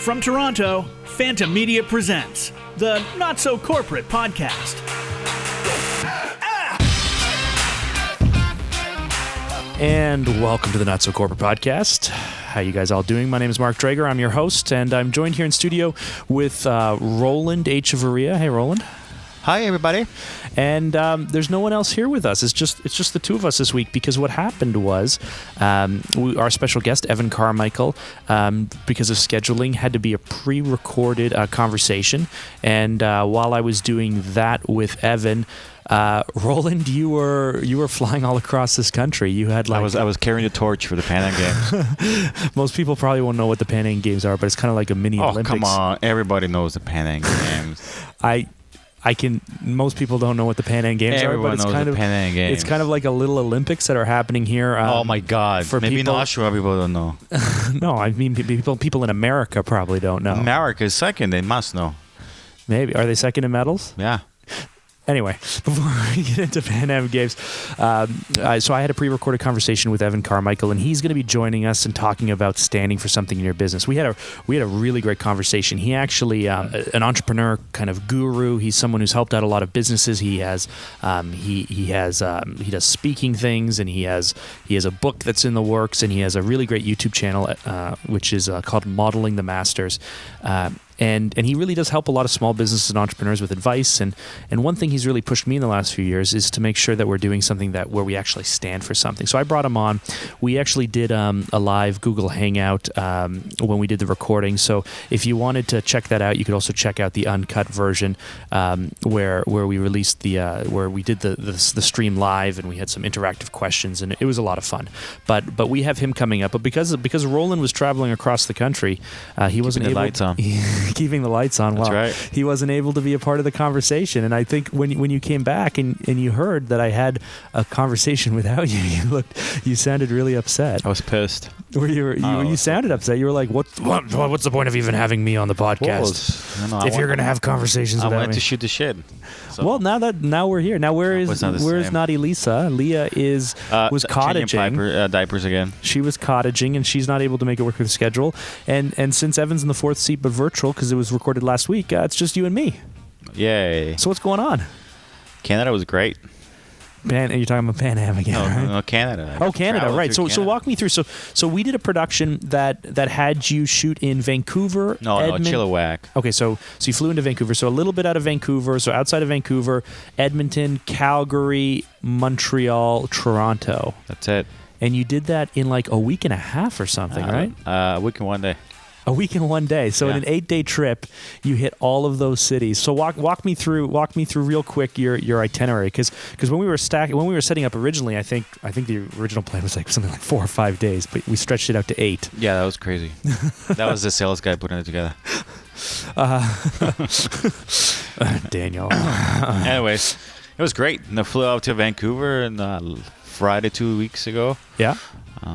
From Toronto, Phanta Media presents the Not So Corporate Podcast. And welcome to the Not So Corporate Podcast. How you guys all doing? My name is Mark Drager. I'm your host, and I'm joined here in studio with Roland Echevarria. Hey, Roland. Hi, everybody. And there's no one else here with us. It's just the two of us this week because what happened was our special guest, Evan Carmichael, because of scheduling, had to be a pre-recorded conversation. And while I was doing that with Evan, Roland, you were flying all across this country. You had I was carrying the torch for the Pan Am Games. Most people probably won't know what the Pan Am Games are, but it's kind of like a mini Olympics. Oh, come on. Everybody knows the Pan Am Games. Most people don't know what the Pan Am Games are, but it's kind of Pan Am Games. It's kind of like a little Olympics that are happening here. Oh my God! For maybe people, in Austria, people don't know. No, I mean people in America probably don't know. America is second; they must know. Maybe are they second in medals? Yeah. Anyway, before we get into Pan Am Games, so I had a pre-recorded conversation with Evan Carmichael, and he's going to be joining us and talking about standing for something in your business. We had a really great conversation. He actually an entrepreneur kind of guru. He's someone who's helped out a lot of businesses. He does speaking things, and he has a book that's in the works, and he has a really great YouTube channel which is called Modeling the Masters. And he really does help a lot of small businesses and entrepreneurs with advice. And one thing he's really pushed me in the last few years is to make sure that we're doing something where we actually stand for something. So I brought him on. We actually did a live Google Hangout when we did the recording. So if you wanted to check that out, you could also check out the uncut version where we released where we did the stream live, and we had some interactive questions, and it was a lot of fun. But we have him coming up. But because Roland was traveling across the country, he wasn't able. Lights on. Keeping the lights on. That's wow. Right. He wasn't able to be a part of the conversation. And I think when you came back and you heard that I had a conversation without you, you sounded really upset. I was pissed. You sounded upset. You were like, what's the point of even having me on the podcast? If you're going to have conversations without me. I wanted to shoot the shit. So. Well, now we're here. Now where is naughty Lisa? Leah was cottaging. Diapers again. She was cottaging, and she's not able to make it work with the schedule. And since Evan's in the fourth seat but virtual because it was recorded last week, it's just you and me. Yay! So what's going on? Canada was great. You're talking about Pan Am again, right? No, Canada. Oh, Canada, right. So walk me through. So we did a production that had you shoot in Vancouver. No, Chilliwack. Okay, so you flew into Vancouver. So a little bit out of Vancouver. So outside of Vancouver, Edmonton, Calgary, Montreal, Toronto. That's it. And you did that in like a week and a half or something, right? A week and 1 day. A week and 1 day. So in an 8-day trip, you hit all of those cities. So walk me through real quick your itinerary, because when we were setting up originally, I think the original plan was like something like 4 or 5 days, but we stretched it out to 8. Yeah, that was crazy. That was the sales guy putting it together. Daniel. Anyways, it was great. And I flew out to Vancouver on Friday 2 weeks ago. Yeah.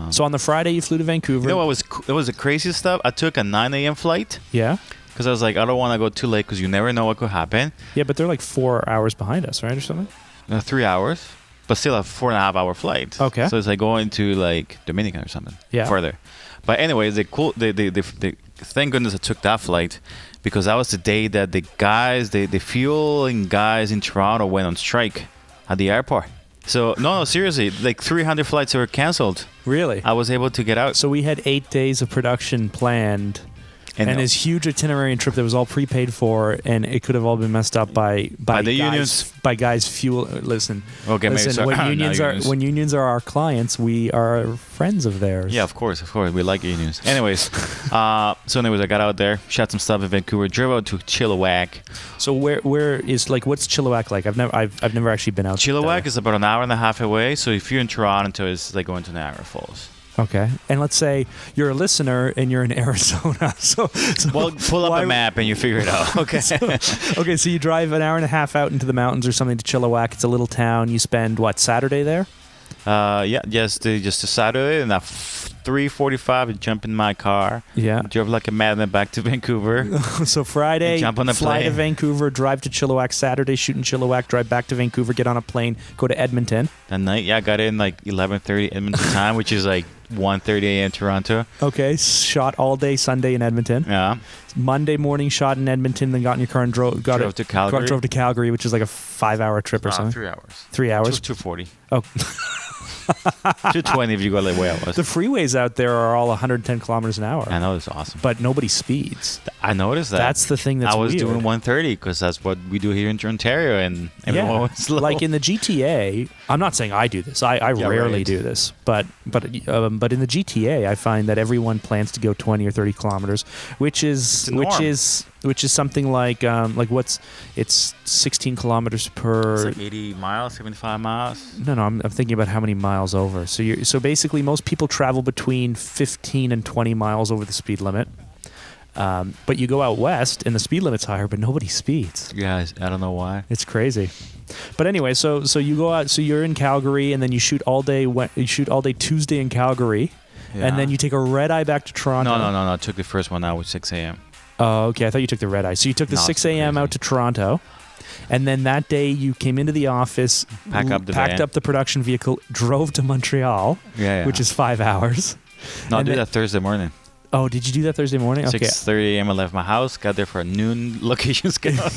So on the Friday, you flew to Vancouver. You know what was the craziest stuff? I took a 9 a.m. flight. Yeah. Because I was like, I don't want to go too late because you never know what could happen. Yeah, but they're like 4 hours behind us, right, or something? 3 hours, but still a 4.5 hour flight. Okay. So it's like going to like Dominican or something. Yeah. Further. But anyways, thank goodness I took that flight, because that was the day that the fueling guys in Toronto went on strike at the airport. So, no, seriously, like 300 flights were canceled. Really? I was able to get out. So we had 8 days of production planned, and this huge itinerary and trip that was all prepaid for, and it could have all been messed up by the guys, unions. By guys fuel. Listen. Okay, listen. When unions are our clients, we are friends of theirs. Yeah, of course, we like unions. Anyways, I got out there, shot some stuff in Vancouver, drove out to Chilliwack. So where is what's Chilliwack like? I've never actually been out. Chilliwack is about an hour and a half away. So if you're in Toronto, it's like going to Niagara Falls. Okay. And let's say you're a listener and you're in Arizona. So well, pull up a map and you figure it out. Okay. So you drive an hour and a half out into the mountains or something to Chilliwack. It's a little town. You spend, Saturday there? Just a Saturday, and at 3:45 I jump in my car. Yeah. Drove like a madman back to Vancouver. So Friday, jump on a fly plane to Vancouver, drive to Chilliwack. Saturday, shoot in Chilliwack, drive back to Vancouver, get on a plane, go to Edmonton. That night, I got in like 11:30 Edmonton time, which is like 1:30 a.m. Toronto. Okay, shot all day Sunday in Edmonton. Yeah. Monday morning shot in Edmonton, then got in your car and drove to Calgary. Drove to Calgary, which is like a 5-hour trip or something. 3 hours. 3 hours? 2:40. Oh. 2:20 if you go like way I was. The freeways out there are all 110 kilometers an hour. I know, it's awesome. But nobody speeds. I noticed that. That's the thing that's I was weird. doing 130 because that's what we do here in Ontario, and everyone was slow. Like in the GTA, I'm not saying I do this. I rarely right. do this, but in the GTA, I find that everyone plans to go 20 or 30 kilometers, which is something like it's 16 kilometers per. It's like 80 miles, 75 miles. No, I'm thinking about how many miles over. So basically, most people travel between 15 and 20 miles over the speed limit. But you go out west and the speed limit's higher, but nobody speeds. Yeah, I don't know why. It's crazy. But anyway, so you go out. So you're in Calgary, and then you shoot all day. You shoot all day Tuesday in Calgary, and then you take a red eye back to Toronto. No. I took the first one out with 6 a.m. Oh, okay. I thought you took the red eye. So you took the 6 a.m. out to Toronto, and then that day you came into the office, packed up the production vehicle, drove to Montreal, which is 5 hours. No, I did that Thursday morning. Oh, did you do that Thursday morning? Okay. 6:30 a.m. I left my house, got there for a noon location scout,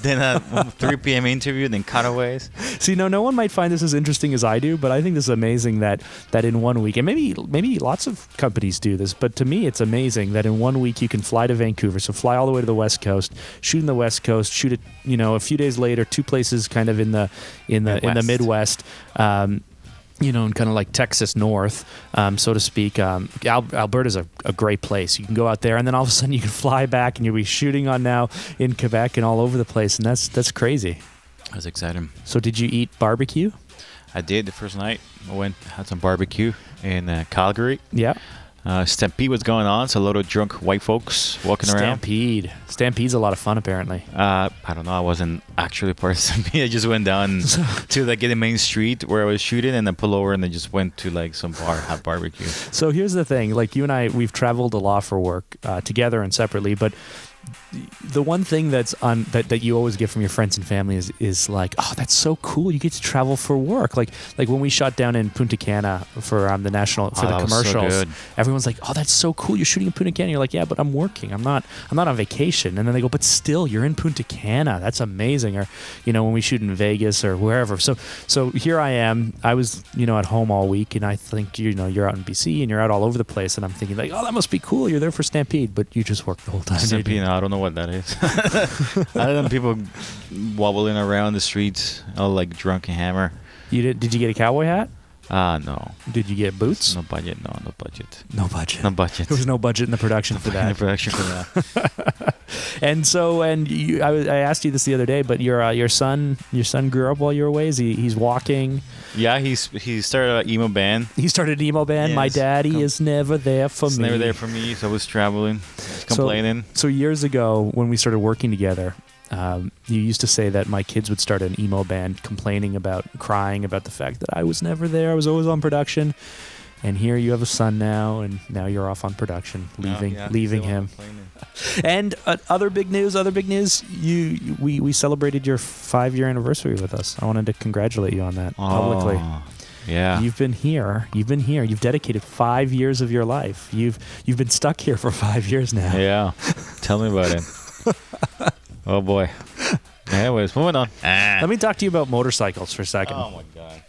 then a 3 p.m. interview, then cutaways. See, no one might find this as interesting as I do, but I think this is amazing that in 1 week, and maybe lots of companies do this, but to me it's amazing that in 1 week you can fly to Vancouver, so fly all the way to the West Coast, shoot in the West Coast, shoot it, a few days later, 2 places kind of in the Midwest. And kind of like Texas North, so to speak. Alberta's a great place. You can go out there, and then all of a sudden you can fly back, and you'll be shooting on now in Quebec and all over the place, and that's crazy. That's exciting. So did you eat barbecue? I did the first night. I had some barbecue in Calgary. Yeah. Stampede was going on, so a lot of drunk white folks walking around. Stampede's a lot of fun, apparently. I don't know. I wasn't actually part of Stampede. I just went down to the main street where I was shooting, and then pull over, and then just went to like some bar, have barbecue. So here's the thing: like you and I, we've traveled a lot for work, together and separately, but the one thing that's that you always get from your friends and family is like, oh, that's so cool, you get to travel for work. Like when we shot down in Punta Cana for the commercials, so everyone's like, oh, that's so cool, you're shooting in Punta Cana. You're like, yeah, but I'm working, I'm not on vacation. And then they go, but still, you're in Punta Cana, that's amazing. Or when we shoot in Vegas or wherever. So here I am, I was at home all week, and I think you're out in BC and you're out all over the place, and I'm thinking like, oh, that must be cool, you're there for Stampede, but you just work the whole time. Stampede, I don't know what that is. Other than people wobbling around the streets, all like drunk and hammer. Did you get a cowboy hat? No. Did you get boots? No budget. No budget. No budget. No budget. There was no budget in the production for that. And I asked you this the other day, but your son grew up while you were away. He's walking. Yeah, he started an emo band. He started an emo band. Yes. My daddy is never there for me. He's never there for me. So I was traveling, complaining. So years ago, when we started working together, you used to say that my kids would start an emo band, crying about the fact that I was never there. I was always on production. And here you have a son now, and now you're off on production, leaving him. And other big news. We celebrated your 5-year anniversary with us. I wanted to congratulate you on that publicly. Yeah. You've been here. You've dedicated 5 years of your life. You've been stuck here for 5 years now. Yeah. Tell me about it. Oh boy. Anyways, moving on. Let me talk to you about motorcycles for a second. Oh my god.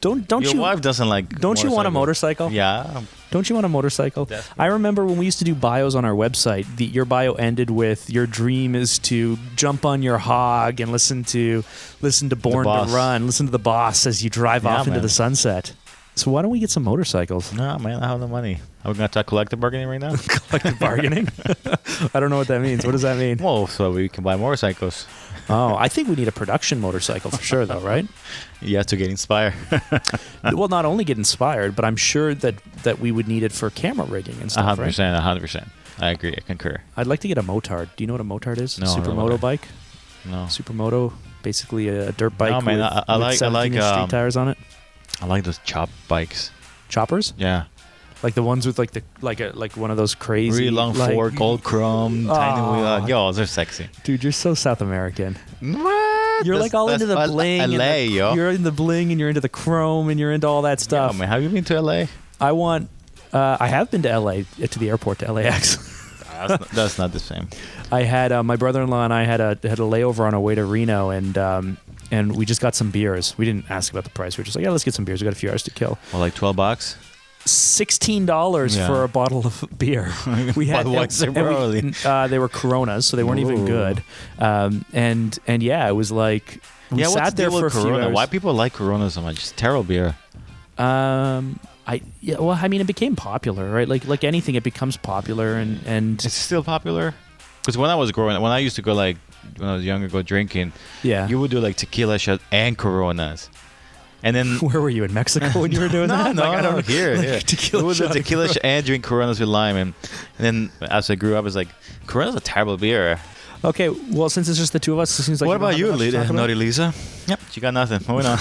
Don't Your wife doesn't like. Don't you want a motorcycle? Yeah. Don't you want a motorcycle? Definitely. I remember when we used to do bios on our website, your bio ended with, your dream is to jump on your hog and listen to Born to Run, listen to the boss as you drive off into the sunset. So why don't we get some motorcycles? No, man, I have no money. Are we going to talk collective bargaining right now? Collective bargaining? I don't know what that means. What does that mean? Well, so we can buy motorcycles. Oh, I think we need a production motorcycle for sure, though, right? You have to get inspired. Well, not only get inspired, but I'm sure that we would need it for camera rigging and stuff, 100%, 100%. I agree. I concur. I'd like to get a motard. Do you know what a motard is? No. Supermoto bike? No. Supermoto, basically a dirt bike no, man, with I like 17-inch street tires on it. I like those chop bikes. Choppers? Yeah. Like the ones with like one of those crazy really long fork, gold chrome, tiny wheel. Yo, they're sexy. Dude, you're so South American. What? You're like all into the bling. LA, yo. You're in the bling and you're into the chrome and you're into all that stuff. Yeah, man, have you been to LA? I have been to LA, to the airport, to LAX. That's not the same. I had my brother-in-law and I had a layover on our way to Reno, and we just got some beers. We didn't ask about the price. We were just like, yeah, let's get some beers. We got a few hours to kill. Well, like $12. $16 for a bottle of beer. We had they were Coronas, so they weren't even good. And yeah, it was like we sat there for a few hours. Why people like Corona so much? It's terrible beer. I mean, it became popular, right? Like anything, it becomes popular, and it's still popular. Because when I used to go, like when I was younger, go drinking. Yeah, you would do like tequila shots and Coronas. And then where were you, in Mexico when you were doing that? No, I don't know. Here. Tequila it was a tequila and drink Coronas with lime, and then as I grew up, I was like, Corona's a terrible beer. Okay, well, since it's just the two of us, it seems like. What about you, Naughty Lisa? Yep, she got nothing. Moving on.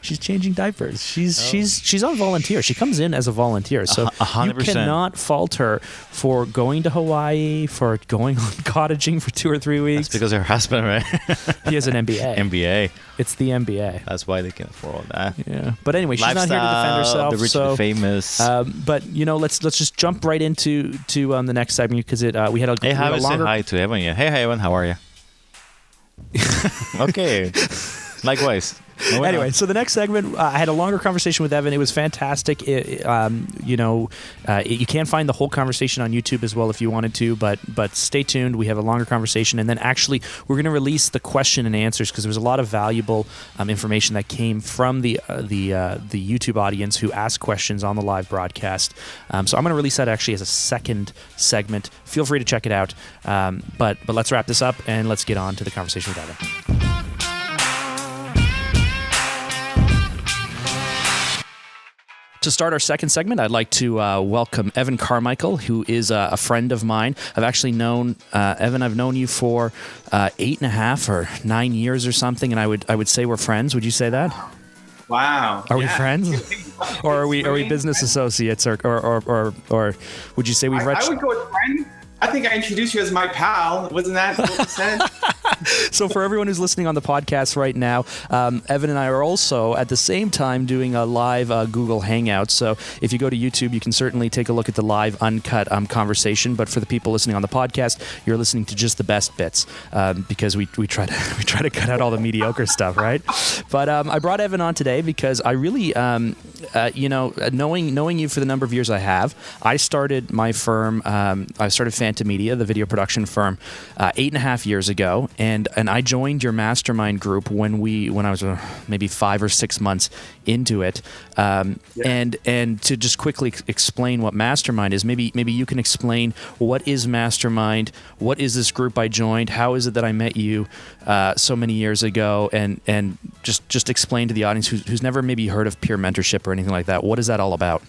She's changing diapers. She's on volunteer. She comes in as a volunteer, so 100%. You cannot fault her for going to Hawaii, for going on cottaging for 2 or 3 weeks. That's because her husband, right? He has an MBA. MBA. It's the MBA. That's why they can afford all that. Yeah, but anyway, she's Lifestyle, not here to defend herself. The rich and the famous. But let's just jump right into the next segment because we had a Hey, longer. Say hi to Evan. Yeah. Hey, Evan, how are you? Okay. Likewise. Anyway, so the next segment, I had a longer conversation with Evan. It was fantastic. You can find the whole conversation on YouTube as well if you wanted to, but stay tuned. We have a longer conversation, and then actually we're going to release the question and answers because there was a lot of valuable information that came from the YouTube audience who asked questions on the live broadcast. So I'm going to release that actually as a second segment. Feel free to check it out. But let's wrap this up and let's get on to the conversation with Evan. To start our second segment, I'd like to welcome Evan Carmichael, who is a friend of mine. I've actually known Evan. I've known you for 8.5 or 9 years or something, and I would say we're friends. Would you say that? Wow. Are we friends, or are we business associates, or would you say we've? I would go with friend. I think I introduced you as my pal. Wasn't that what you said? So for everyone who's listening on the podcast right now, Evan and I are also at the same time doing a live Google Hangout. So if you go to YouTube, you can certainly take a look at the live uncut conversation. But for the people listening on the podcast, you're listening to just the best bits because we try to cut out all the mediocre stuff, right? But I brought Evan on today because I really, knowing you for the number of years I have, I started my firm. I started Phanta Media, the video production firm, 8.5 years ago, and I joined your Mastermind group when I was maybe 5 or 6 months into it. And to just quickly explain what Mastermind is, maybe you can explain what is Mastermind, what is this group I joined, how is it that I met you so many years ago, and just explain to the audience who's never maybe heard of peer mentorship or anything like that. What is that all about?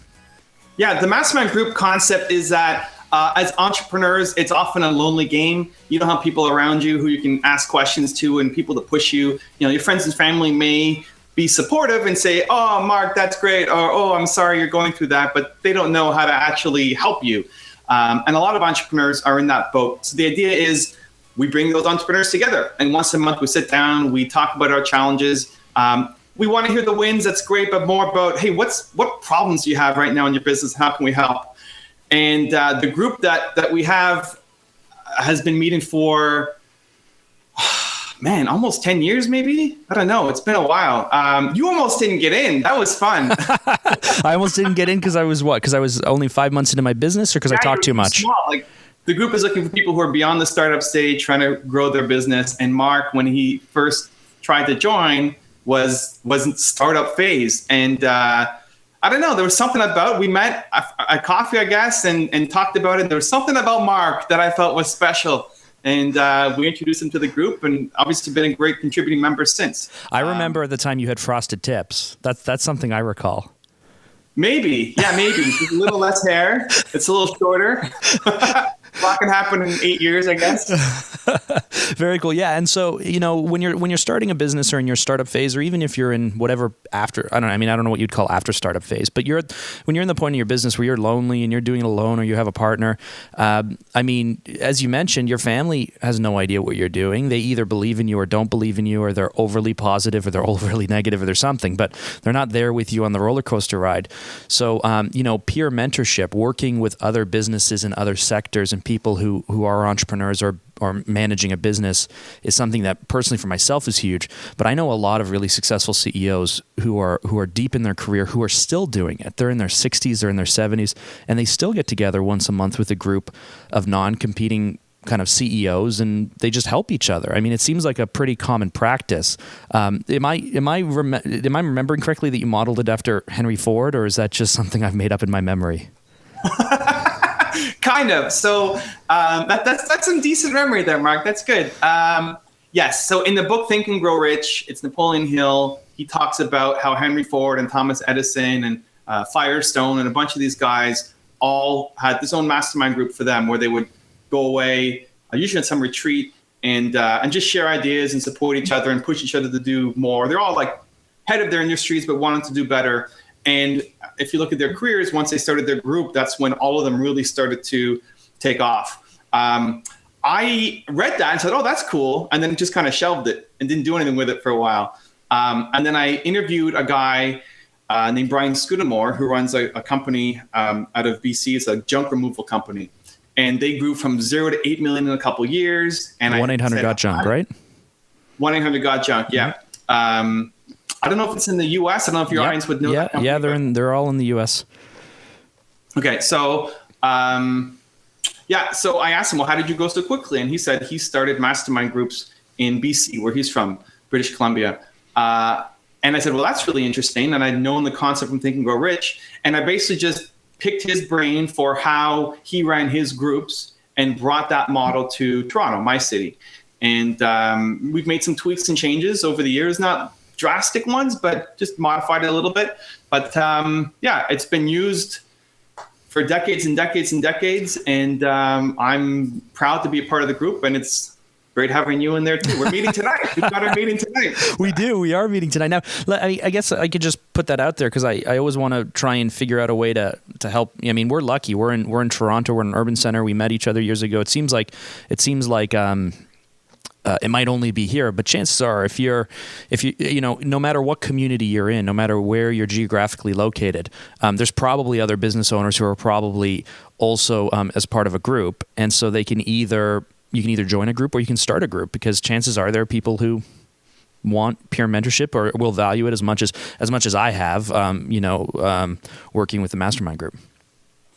Yeah, the Mastermind group concept is that as entrepreneurs, it's often a lonely game. You don't have people around you who you can ask questions to and people to push you. Your friends and family may be supportive and say, "Oh, Mark, that's great," or "Oh, I'm sorry you're going through that," but they don't know how to actually help you. And a lot of entrepreneurs are in that boat. So the idea is we bring those entrepreneurs together, and once a month we sit down, we talk about our challenges. We want to hear the wins. That's great, but more about, hey, what problems do you have right now in your business? How can we help? And the group that we have has been meeting for, almost 10 years, maybe? I don't know. It's been a while. You almost didn't get in. That was fun. I almost didn't get in because I was what? Because I was only 5 months into my business, or because I talked too much? Small. Like, the group is looking for people who are beyond the startup stage, trying to grow their business. And Mark, when he first tried to join, wasn't startup phase. And I don't know. There was something about, we met at coffee, I guess, and talked about it. There was something about Mark that I felt was special. And we introduced him to the group, and obviously been a great contributing member since. I remember at the time you had frosted tips. That's something I recall. Maybe. Yeah, maybe. Just a little less hair. It's a little shorter. lot can happen in 8 years, I guess. Very cool. Yeah. And so, when you're starting a business or in your startup phase, or even if you're in whatever I don't know what you'd call after startup phase, but when you're in the point in your business where you're lonely and you're doing it alone, or you have a partner, as you mentioned, your family has no idea what you're doing. They either believe in you or don't believe in you, or they're overly positive or they're overly negative, or there's something, but they're not there with you on the roller coaster ride. So, peer mentorship, working with other businesses in other sectors and people who are entrepreneurs or managing a business, is something that personally for myself is huge. But I know a lot of really successful CEOs who are deep in their career, who are still doing it. They're in their 60s, they're in their 70s, and they still get together once a month with a group of non-competing kind of CEOs, and they just help each other. I mean, it seems like a pretty common practice. Am I remembering correctly that you modeled it after Henry Ford, or is that just something I've made up in my memory? Kind of. So that's some decent memory there, Mark. That's good. Yes. So in the book Think and Grow Rich, it's Napoleon Hill. He talks about how Henry Ford and Thomas Edison and Firestone and a bunch of these guys all had this own mastermind group for them, where they would go away, usually at some retreat, and just share ideas and support each other and push each other to do more. They're all like head of their industries, but wanting to do better. And if you look at their careers, once they started their group, that's when all of them really started to take off. I read that and said, oh, that's cool. And then just kind of shelved it and didn't do anything with it for a while. And then I interviewed a guy named Brian Scudamore, who runs a company out of BC. It's a junk removal company. And they grew from 0 to 8 million in a couple of years. And 1-800-GOT-JUNK, right? 1-800-GOT-JUNK, yeah. I don't know if it's in the U.S. I don't know if your audience would know that company. Yeah, they're all in the U.S. Okay, so so I asked him, well, how did you go so quickly? And he said he started mastermind groups in BC, where he's from, British Columbia. And I said, well, that's really interesting. And I'd known the concept from Think and Grow Rich. And I basically just picked his brain for how he ran his groups and brought that model to Toronto, my city. And we've made some tweaks and changes over the years, not drastic ones, but just modified it a little bit. But it's been used for decades and decades and decades. And I'm proud to be a part of the group, and it's great having you in there too. We're meeting tonight. We've got our meeting tonight. We do. We are meeting tonight. Now, I guess I could just put that out there, because I always want to try and figure out a way to help. I mean, we're lucky. We're in Toronto. We're in an urban center. We met each other years ago. It seems like it might only be here, but chances are, if you no matter what community you're in, no matter where you're geographically located, there's probably other business owners who are probably also as part of a group, and so you can either join a group or you can start a group, because chances are there are people who want peer mentorship or will value it as much as I have, working with the mastermind group.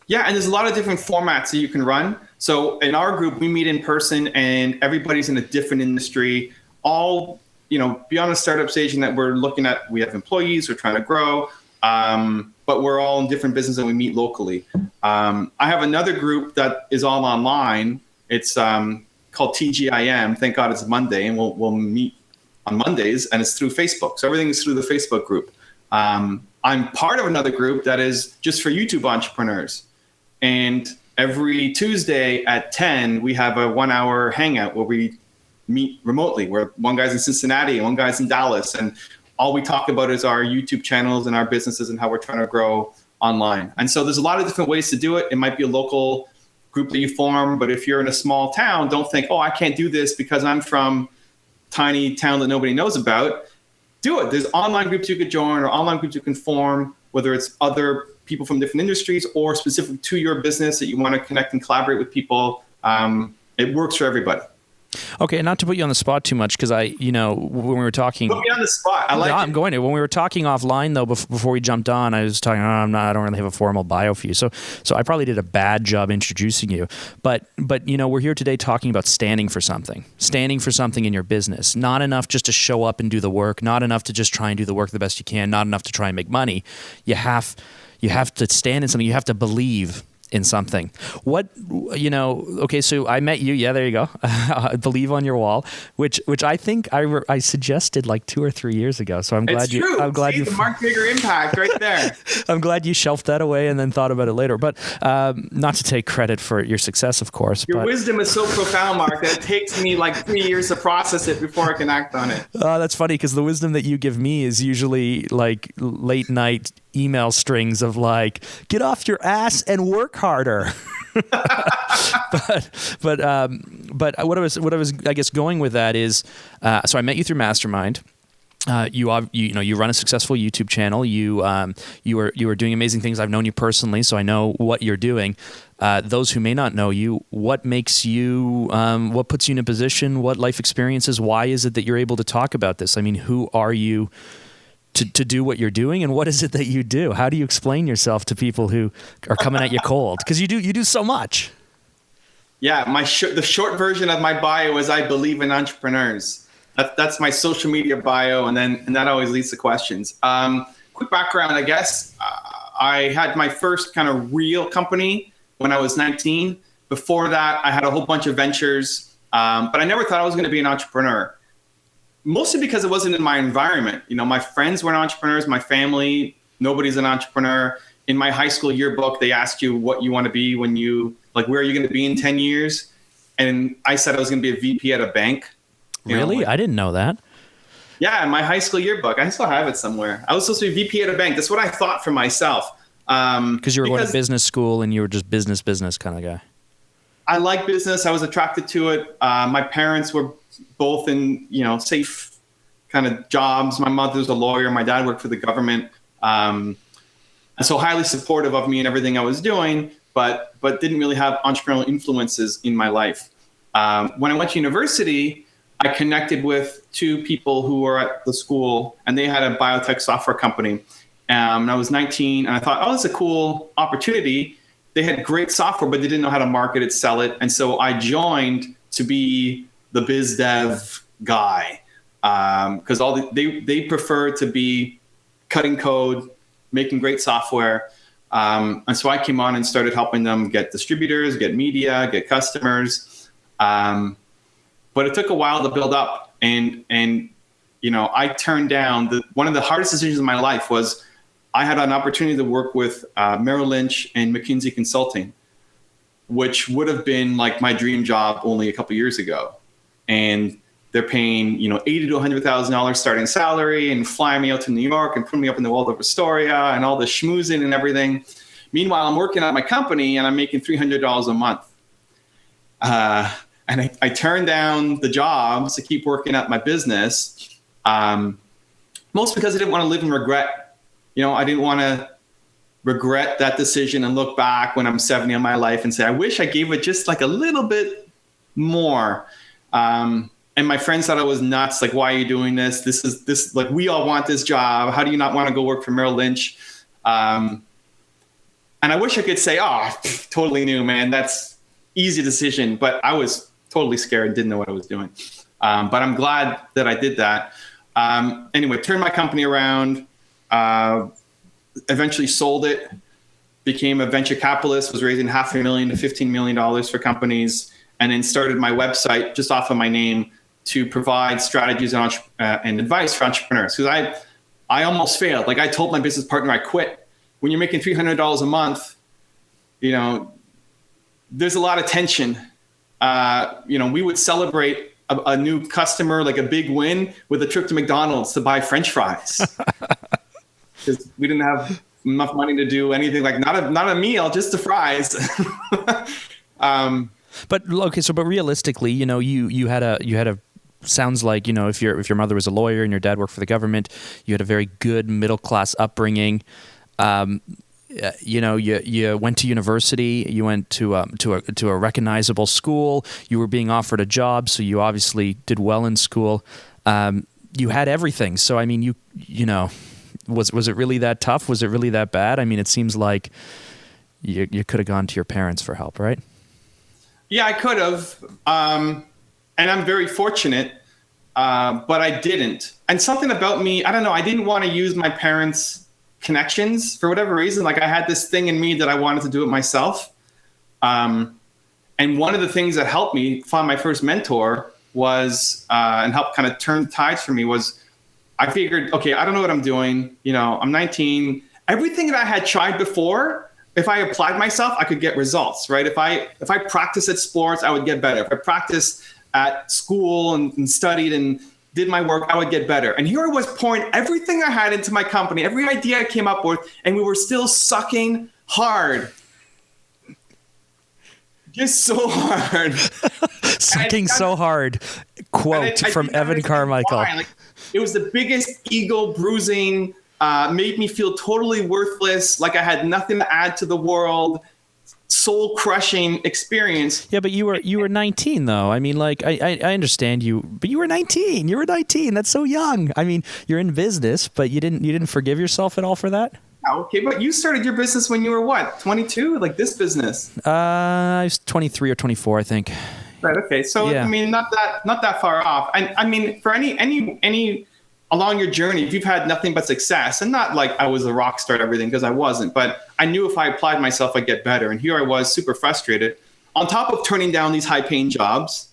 Yeah, and there's a lot of different formats that you can run. So in our group, we meet in person, and everybody's in a different industry, all, beyond the startup stage, and that we're looking at. We have employees, we're trying to grow, but we're all in different businesses, and we meet locally. I have another group that is all online. It's called TGIM. Thank God it's Monday, and we'll meet on Mondays, and it's through Facebook. So everything is through the Facebook group. I'm part of another group that is just for YouTube entrepreneurs. And every Tuesday at 10, we have a 1-hour hangout where we meet remotely, where one guy's in Cincinnati and one guy's in Dallas. And all we talk about is our YouTube channels and our businesses and how we're trying to grow online. And so there's a lot of different ways to do it. It might be a local group that you form, but if you're in a small town, don't think, oh, I can't do this because I'm from a tiny town that nobody knows about. Do it. There's online groups you could join or online groups you can form, whether it's other people from different industries or specific to your business that you want to connect and collaborate with people. It works for everybody. Okay, not to put you on the spot too much, because when we were talking, put me on the spot. I'm going to. When we were talking offline though, before we jumped on, I was talking. I don't really have a formal bio for you, so I probably did a bad job introducing you. But we're here today talking about standing for something in your business. Not enough just to show up and do the work. Not enough to just try and do the work the best you can. Not enough to try and make money. You have to stand in something. You have to believe in something. What, okay, so I met you. Yeah, there you go. Believe on your wall, which I think I suggested like 2 or 3 years ago. So I'm glad I'm glad you marked bigger impact right there. I'm glad you shelved that away and then thought about it later. But not to take credit for your success, of course. Your wisdom is so profound, Mark, that it takes me like 3 years to process it before I can act on it. That's funny because the wisdom that you give me is usually like late night email strings of like, get off your ass and work harder. but what I was I guess going with that is, so I met you through Mastermind. You run a successful YouTube channel. You are doing amazing things. I've known you personally, so I know what you're doing. Those who may not know you, what makes you, what puts you in a position, what life experiences, why is it that you're able to talk about this? I mean, who are you to do what you're doing, and what is it that you do? How do you explain yourself to people who are coming at you cold? Because you do so much. Yeah, the short version of my bio is I believe in entrepreneurs. That's my social media bio, and that always leads to questions. Quick background, I guess. I had my first kind of real company when I was 19. Before that, I had a whole bunch of ventures, but I never thought I was going to be an entrepreneur. Mostly because it wasn't in my environment. My friends weren't entrepreneurs. My family, nobody's an entrepreneur. In my high school yearbook, they asked you what you want to be when where are you going to be in 10 years? And I said I was going to be a VP at a bank. Really? I didn't know that. Yeah, in my high school yearbook. I still have it somewhere. I was supposed to be VP at a bank. That's what I thought for myself. Because you were going to business school and you were just business kind of guy. I like business. I was attracted to it. My parents were both in, safe kind of jobs. My mother's a lawyer. My dad worked for the government. And so highly supportive of me and everything I was doing, but didn't really have entrepreneurial influences in my life. When I went to university, I connected with 2 people who were at the school, and they had a biotech software company. And I was 19, and I thought, this is a cool opportunity. They had great software, but they didn't know how to market it, sell it. And so I joined to be the biz dev guy, because they prefer to be cutting code, making great software. And so I came on and started helping them get distributors, get media, get customers. But it took a while to build up. And I turned down one of the hardest decisions in my life was I had an opportunity to work with Merrill Lynch and McKinsey Consulting, which would have been like my dream job only a couple of years ago. And they're paying, $80,000 to $100,000 starting salary and flying me out to New York and putting me up in the Waldorf Astoria and all the schmoozing and everything. Meanwhile, I'm working at my company and I'm making $300 a month. And I turned down the jobs to keep working at my business, mostly because I didn't want to live in regret. I didn't want to regret that decision and look back when I'm 70 in my life and say, I wish I gave it just like a little bit more. And my friends thought I was nuts. Like, why are you doing this? This like, we all want this job. How do you not want to go work for Merrill Lynch? And I wish I could say, totally new, man. That's easy decision. But I was totally scared and didn't know what I was doing. But I'm glad that I did that. Anyway, turned my company around, eventually sold it, became a venture capitalist, was raising $500,000 to $15 million for companies, and then started my website just off of my name to provide strategies and advice for entrepreneurs. Because I almost failed. Like, I told my business partner I quit. When you're making $300 a month, there's a lot of tension. We would celebrate a new customer, like a big win, with a trip to McDonald's to buy French fries. Because we didn't have enough money to do anything, like not a meal, just the fries. But realistically, you had a sounds like, if your mother was a lawyer and your dad worked for the government, you had a very good middle class upbringing. You went to university, you went to a recognizable school, you were being offered a job, so you obviously did well in school. You had everything. So I mean, was it really that tough? Was it really that bad? I mean, it seems like you could have gone to your parents for help, right? Yeah, I could have. And I'm very fortunate, but I didn't. And something about me, I don't know, I didn't want to use my parents' connections for whatever reason. Like, I had this thing in me that I wanted to do it myself. And one of the things that helped me find my first mentor was, and helped kind of turn tides for me was, I figured, okay, I don't know what I'm doing. I'm 19. Everything that I had tried before, if I applied myself, I could get results, right? If I practiced at sports, I would get better. If I practiced at school and studied and did my work, I would get better. And here I was pouring everything I had into my company, every idea I came up with, and we were still sucking hard. Just so hard. Sucking so hard. Quote from Evan Carmichael. It was the biggest ego bruising, made me feel totally worthless, like I had nothing to add to the world, soul crushing experience. Yeah, but you were 19 though. I mean, like I understand you, but you were 19. You were 19. That's so young. I mean, you're in business, but you didn't forgive yourself at all for that? Okay, but you started your business when you were what, 22? Like this business? I was 23 or 24, I think. Right. Okay. So yeah. I mean, not that far off. I mean, for any along your journey, if you've had nothing but success, and not like I was a rock star at everything, because I wasn't, but I knew if I applied myself, I'd get better. And here I was, super frustrated, on top of turning down these high-paying jobs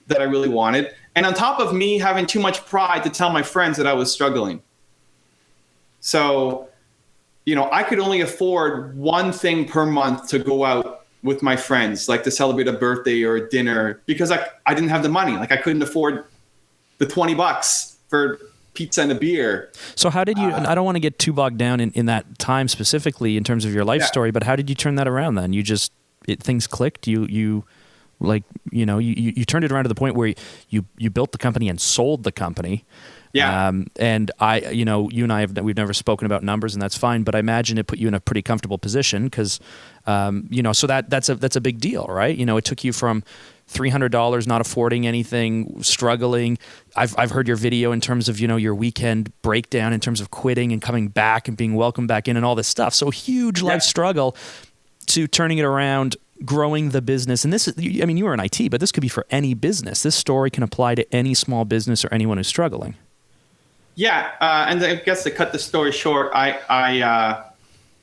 that I really wanted, and on top of me having too much pride to tell my friends that I was struggling. So, I could only afford one thing per month to go out with my friends, like to celebrate a birthday or a dinner, because I didn't have the money. Like I couldn't afford the $20 for pizza and a beer. So how did you, and I don't want to get too bogged down in that time specifically in terms of your life story, but how did you turn that around then? You just, things clicked? You turned it around to the point where you built the company and sold the company. Yeah. And you and I we've never spoken about numbers, and that's fine, but I imagine it put you in a pretty comfortable position because, so that's a big deal, right? It took you from $300 not affording anything, struggling. I've heard your video in terms of, your weekend breakdown in terms of quitting and coming back and being welcomed back in and all this stuff. So huge life struggle to turning it around, growing the business. And this is, you were in IT, but this could be for any business. This story can apply to any small business or anyone who's struggling. Yeah, and I guess to cut the story short, I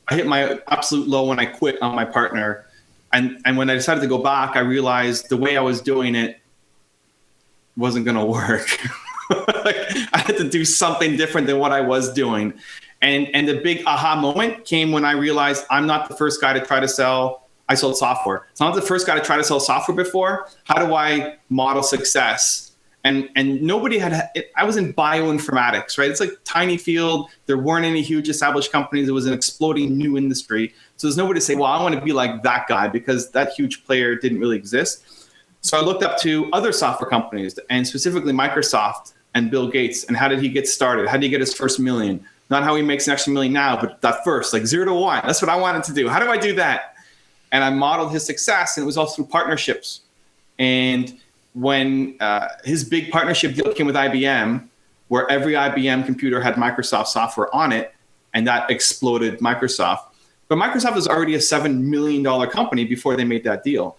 hit my absolute low when I quit on my partner, and when I decided to go back, I realized the way I was doing it wasn't going to work. I had to do something different than what I was doing, and the big aha moment came when I realized I'm not the first guy to try to sell. I sold software. So I'm not the first guy to try to sell software before. How do I model success? And nobody I was in bioinformatics, right? It's like tiny field. There weren't any huge established companies. It was an exploding new industry. So there's nobody to say, well, I want to be like that guy, because that huge player didn't really exist. So I looked up to other software companies, and specifically Microsoft and Bill Gates. And how did he get started? How did he get his first million? Not how he makes an extra million now, but that first, like 0 to 1. That's what I wanted to do. How do I do that? And I modeled his success, and it was all through partnerships. And when his big partnership deal came with IBM, where every IBM computer had Microsoft software on it, and that exploded Microsoft. But Microsoft was already a $7 million company before they made that deal.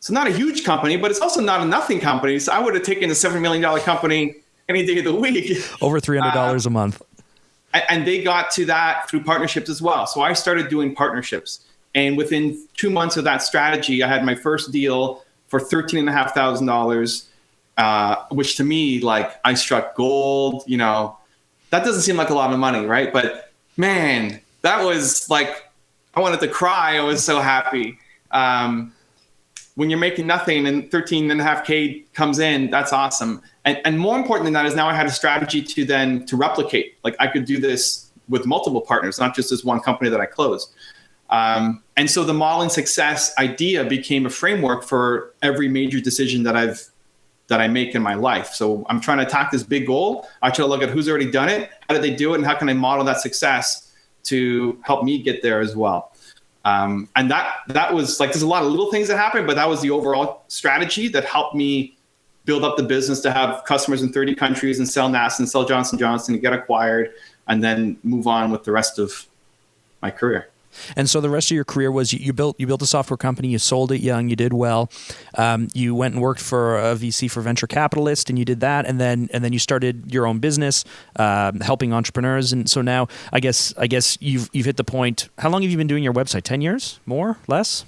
So not a huge company, but it's also not a nothing company. So I would have taken a $7 million company any day of the week. Over $300 a month. And they got to that through partnerships as well. So I started doing partnerships. And within 2 months of that strategy, I had my first deal for $13,500, which to me, like, I struck gold. That doesn't seem like a lot of money, right? But man, that was like, I wanted to cry. I was so happy. When you're making nothing and 13.5K comes in, that's awesome. And more important than that is now I had a strategy to replicate. Like I could do this with multiple partners, not just this one company that I closed. And so the modeling success idea became a framework for every major decision that I make in my life. So I'm trying to attack this big goal. I try to look at who's already done it, how did they do it, and how can I model that success to help me get there as well. And that was like, there's a lot of little things that happened, but that was the overall strategy that helped me build up the business to have customers in 30 countries and sell NASA and sell Johnson & Johnson and get acquired, and then move on with the rest of my career. And so the rest of your career was you built a software company, you sold it young, you did well. You went and worked for a VC for venture capitalist, and you did that, and then you started your own business, helping entrepreneurs. And so now, I guess you've hit the point. How long have you been doing your website? 10 years? More? Less?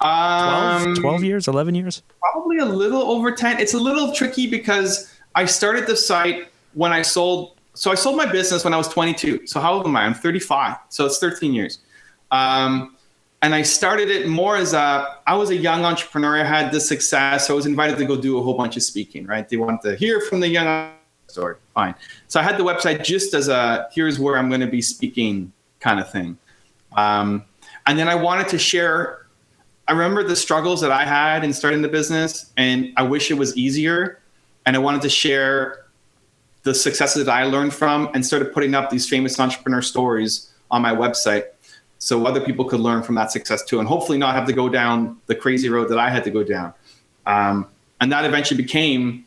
12 years, 11 years? Probably a little over 10. It's a little tricky because I started the site when I sold. So I sold my business when I was 22. So how old am I? I'm 35. So it's 13 years. And I started it more as I was a young entrepreneur. I had this success. So I was invited to go do a whole bunch of speaking, right? They wanted to hear from the young story. Fine. So I had the website just as here's where I'm going to be speaking kind of thing. And then I wanted to share. I remember the struggles that I had in starting the business, and I wish it was easier. And I wanted to share the successes that I learned from, and started putting up these famous entrepreneur stories on my website so other people could learn from that success too, and hopefully not have to go down the crazy road that I had to go down. And that eventually became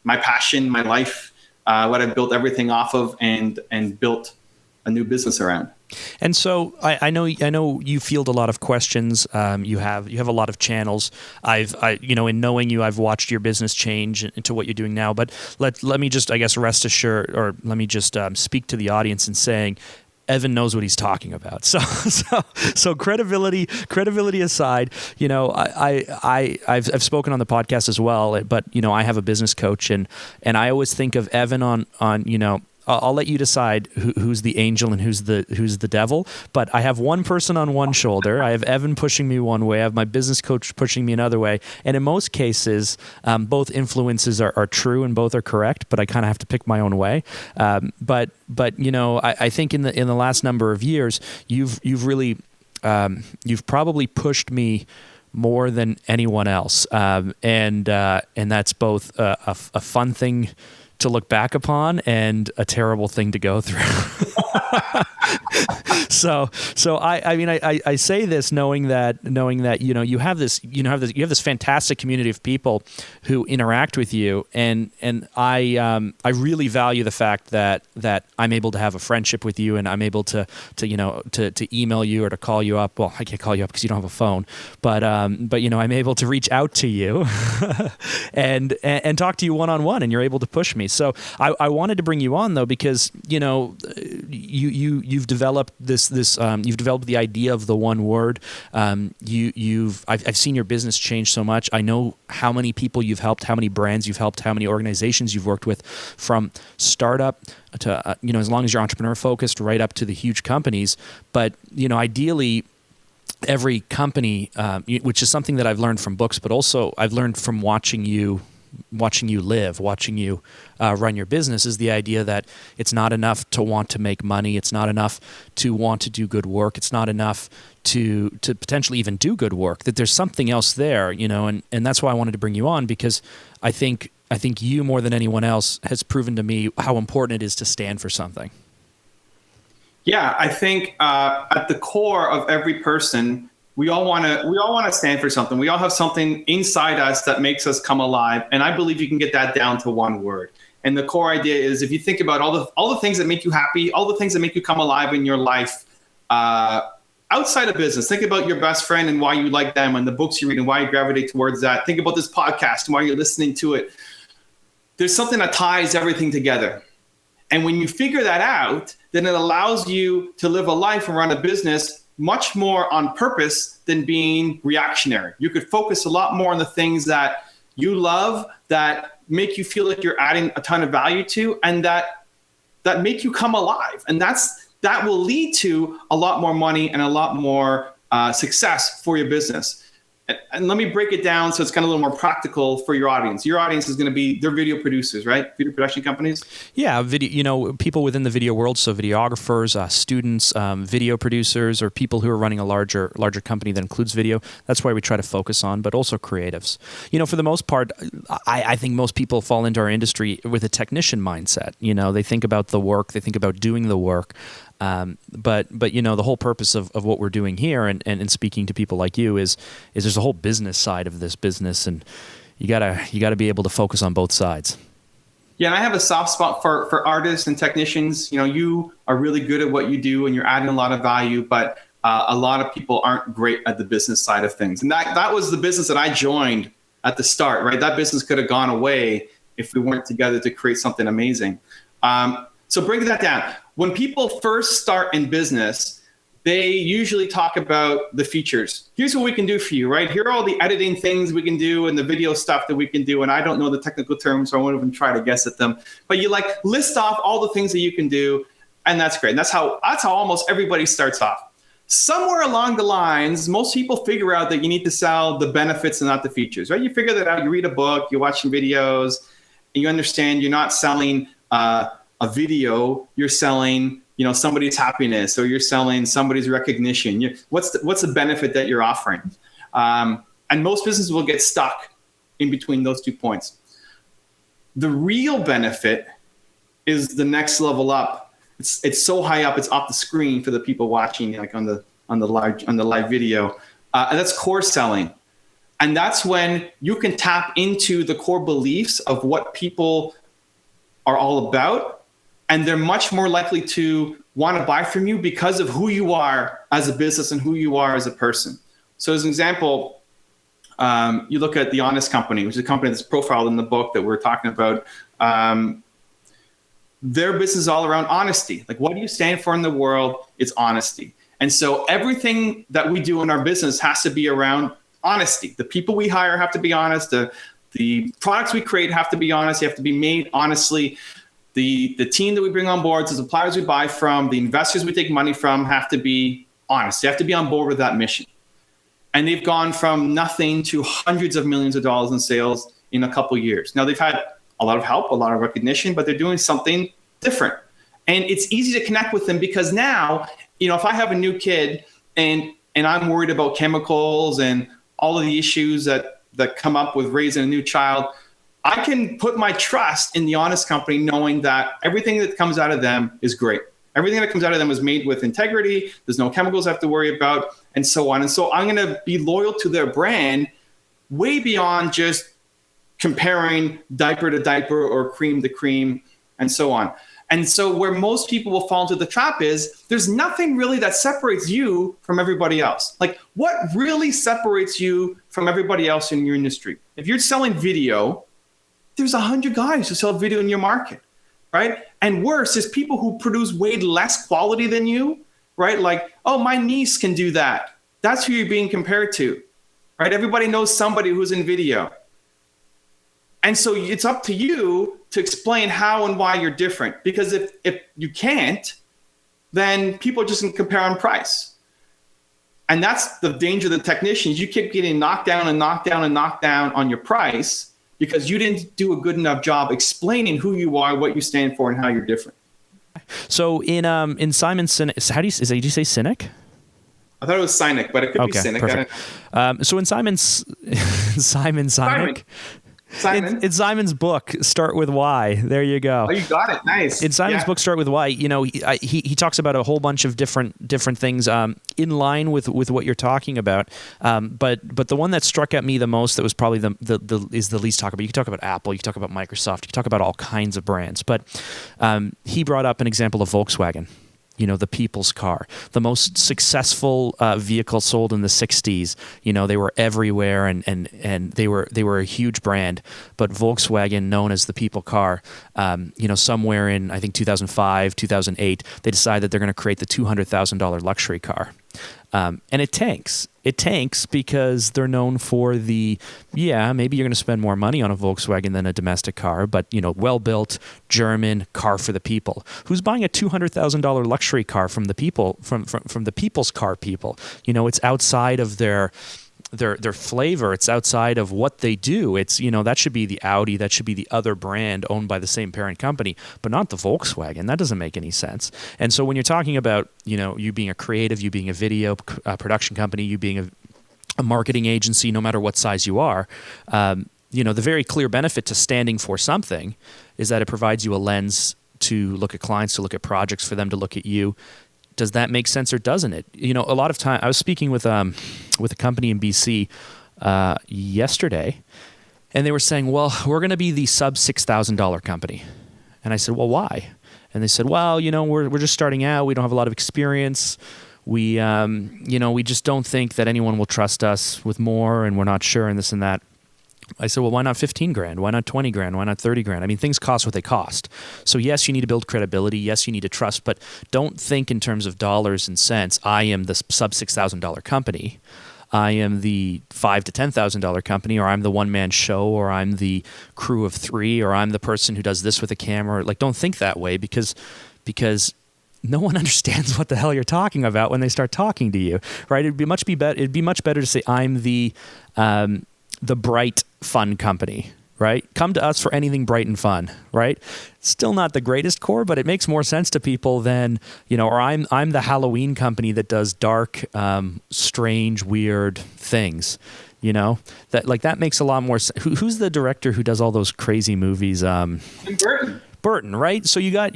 my passion, my life, what I built everything off of, and built a new business around. And so I know you field a lot of questions. You have a lot of channels. In knowing you, I've watched your business change into what you're doing now. But let me just, I guess, rest assured, or let me just speak to the audience in saying, Evan knows what he's talking about. So credibility aside, I've spoken on the podcast as well. But I have a business coach, and I always think of Evan on. I'll let you decide who's the angel and who's the devil. But I have one person on one shoulder. I have Evan pushing me one way. I have my business coach pushing me another way. And in most cases, both influences are true and both are correct. But I kind of have to pick my own way. But I think in the last number of years, you've really you've probably pushed me more than anyone else, and that's both a fun thing to look back upon and a terrible thing to go through. So I say this knowing that you have this fantastic community of people who interact with you, and I really value the fact that I'm able to have a friendship with you, and I'm able to email you or to call you up. Well, I can't call you up because you don't have a phone, but I'm able to reach out to you and talk to you one-on-one, and you're able to push me. So I wanted to bring you on though, because you've developed you've developed the idea of the one word. I've seen your business change so much. I know how many people you've helped, how many brands you've helped, how many organizations you've worked with, from startup to as long as you're entrepreneur focused, right up to the huge companies. But ideally, every company, which is something that I've learned from books, but also I've learned from watching you live, watching you run your business, is the idea that it's not enough to want to make money. It's not enough to want to do good work. It's not enough to potentially even do good work, that there's something else there, and that's why I wanted to bring you on, because I think you, more than anyone else, has proven to me how important it is to stand for something. Yeah, I think at the core of every person, we all want to stand for something. We all have something inside us that makes us come alive, and I believe you can get that down to one word. And the core idea is, if you think about all the things that make you happy, all the things that make you come alive in your life, outside of business, think about your best friend and why you like them, and the books you read and why you gravitate towards that. Think about this podcast and why you're listening to it. There's something that ties everything together. And when you figure that out, then it allows you to live a life and run a business much more on purpose than being reactionary. You could focus a lot more on the things that you love, that make you feel like you're adding a ton of value to, and that make you come alive. And that will lead to a lot more money and a lot more success for your business. And let me break it down so it's kind of a little more practical for your audience. Your audience is going to be, they're video producers, right? Video production companies. Yeah, video. People within the video world, so videographers, students, video producers, or people who are running a larger company that includes video. That's why we try to focus on, but also creatives. For the most part, I think most people fall into our industry with a technician mindset. They think about the work, they think about doing the work. But the whole purpose of what we're doing here and speaking to people like you is there's a whole business side of this business, and you gotta be able to focus on both sides. Yeah, and I have a soft spot for artists and technicians. You are really good at what you do and you're adding a lot of value, but a lot of people aren't great at the business side of things. And that was the business that I joined at the start, right? That business could have gone away if we weren't together to create something amazing. So break that down. When people first start in business, they usually talk about the features. Here's what we can do for you, right? Here are all the editing things we can do and the video stuff that we can do. And I don't know the technical terms, so I won't even try to guess at them. But you like list off all the things that you can do, and that's great. And that's how almost everybody starts off. Somewhere along the lines, most people figure out that you need to sell the benefits and not the features, right? You figure that out. You read a book, you watch some videos, and you understand you're not selling a video. You're selling, somebody's happiness, or you're selling somebody's recognition. What's the benefit that you're offering? And most businesses will get stuck in between those 2 points. The real benefit is the next level up. It's so high up, it's off the screen for the people watching, like on the live video. And that's core selling. And that's when you can tap into the core beliefs of what people are all about. And they're much more likely to want to buy from you because of who you are as a business and who you are as a person. So as an example, you look at The Honest Company, which is a company that's profiled in the book that we're talking about. Their business is all around honesty. Like, what do you stand for in the world? It's honesty. And so everything that we do in our business has to be around honesty. The people we hire have to be honest. The products we create have to be honest. They have to be made honestly. The team that we bring on board, the suppliers we buy from, the investors we take money from have to be honest. They have to be on board with that mission. And they've gone from nothing to hundreds of millions of dollars in sales in a couple of years. Now, they've had a lot of help, a lot of recognition, but they're doing something different. And it's easy to connect with them because now, if I have a new kid and I'm worried about chemicals and all of the issues that come up with raising a new child, I can put my trust in The Honest Company, knowing that everything that comes out of them is great. Everything that comes out of them is made with integrity. There's no chemicals I have to worry about, and so on. And so I'm going to be loyal to their brand way beyond just comparing diaper to diaper or cream to cream and so on. And so where most people will fall into the trap is there's nothing really that separates you from everybody else. Like, what really separates you from everybody else in your industry? If you're selling video, there's 100 guys who sell video in your market, right? And worse is people who produce way less quality than you, right? Like, oh, my niece can do that. That's who you're being compared to, right? Everybody knows somebody who's in video. And so it's up to you to explain how and why you're different. Because if you can't, then people are just going to compare on price. And that's the danger of the technicians. You keep getting knocked down and knocked down and knocked down on your price because you didn't do a good enough job explaining who you are, what you stand for, and how you're different. So in Simon Sinek, did you say Sinek? I thought it was Sinek, but it could be Sinek. Perfect. So in Simon Sinek. Simon. It's Simon's book, Start With Why. There you go. Oh, you got it. Nice. In Simon's book, Start With Why, he talks about a whole bunch of different things in line with what you're talking about. But the one that struck at me the most, that was probably is the least talked about. You can talk about Apple, you can talk about Microsoft, you can talk about all kinds of brands. But he brought up an example of Volkswagen. The people's car, the most successful vehicle sold in the 60s. They were everywhere and they were a huge brand. But Volkswagen, known as the people car, somewhere in, I think, 2005, 2008, they decided that they're going to create the $200,000 luxury car. And it tanks. It tanks because they're known for maybe you're going to spend more money on a Volkswagen than a domestic car, but, well-built, German car for the people. Who's buying a $200,000 luxury car from the people, from the people's car people? It's outside of their flavor. It's outside of what they do. It's, that should be the Audi, that should be the other brand owned by the same parent company, but not the Volkswagen. That doesn't make any sense. And so when you're talking about, you being a creative, you being a video production company, you being a marketing agency, no matter what size you are, the very clear benefit to standing for something is that it provides you a lens to look at clients, to look at projects, for them to look at you. Does that make sense or doesn't it? A lot of time I was speaking with a company in BC yesterday, and they were saying, well, we're going to be the sub $6,000 company. And I said, well, why? And they said, well, we're just starting out. We don't have a lot of experience. We we just don't think that anyone will trust us with more, and we're not sure, and this and that. I said, well, why not 15 grand? Why not 20 grand? Why not 30 grand? I mean, things cost what they cost. So yes, you need to build credibility. Yes, you need to trust, but don't think in terms of dollars and cents. I am the sub $6,000 company. I am the $5,000 to $10,000 company, or I'm the one-man show, or I'm the crew of 3, or I'm the person who does this with a camera. Like, don't think that way because no one understands what the hell you're talking about when they start talking to you, right? It'd be much better to say I'm the bright, fun company, right? Come to us for anything bright and fun, right? Still not the greatest core, but it makes more sense to people than, or I'm the Halloween company that does dark, strange, weird things, that makes a lot more sense. Who's the director who does all those crazy movies? Burton, right? So you got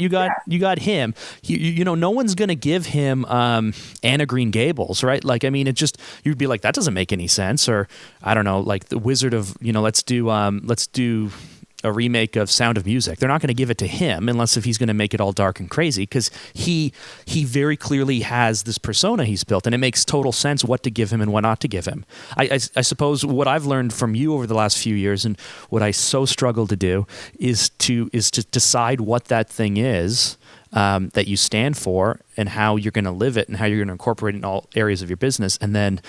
him. No one's going to give him Anna Green Gables, right? Like, I mean, you'd be like, that doesn't make any sense. Or I don't know, like the Wizard of, let's do a remake of Sound of Music. They're not going to give it to him unless if he's going to make it all dark and crazy, because he very clearly has this persona he's built, and it makes total sense what to give him and what not to give him. I suppose what I've learned from you over the last few years, and what I so struggle to do, is to decide what that thing is that you stand for, and how you're going to live it, and how you're going to incorporate it in all areas of your business, and then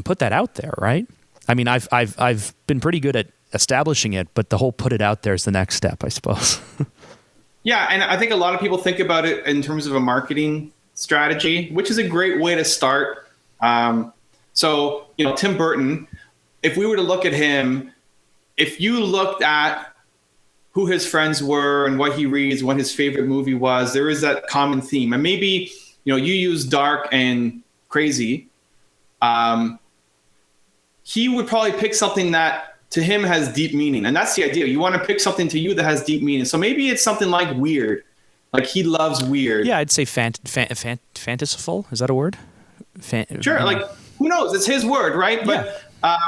put that out there, right? I mean, I've been pretty good at establishing it, but the whole put it out there is the next step, I suppose. Yeah, and I think a lot of people think about it in terms of a marketing strategy, which is a great way to start. So, Tim Burton, if we were to look at him, if you looked at who his friends were and what he reads, what his favorite movie was, there is that common theme. And maybe, you use dark and crazy. He would probably pick something that to him has deep meaning. And that's the idea. You want to pick something to you that has deep meaning. So maybe it's something like weird. Like, he loves weird. Yeah, I'd say fantasyful. Is that a word? Sure. Like, who knows? It's his word, right? Yeah. But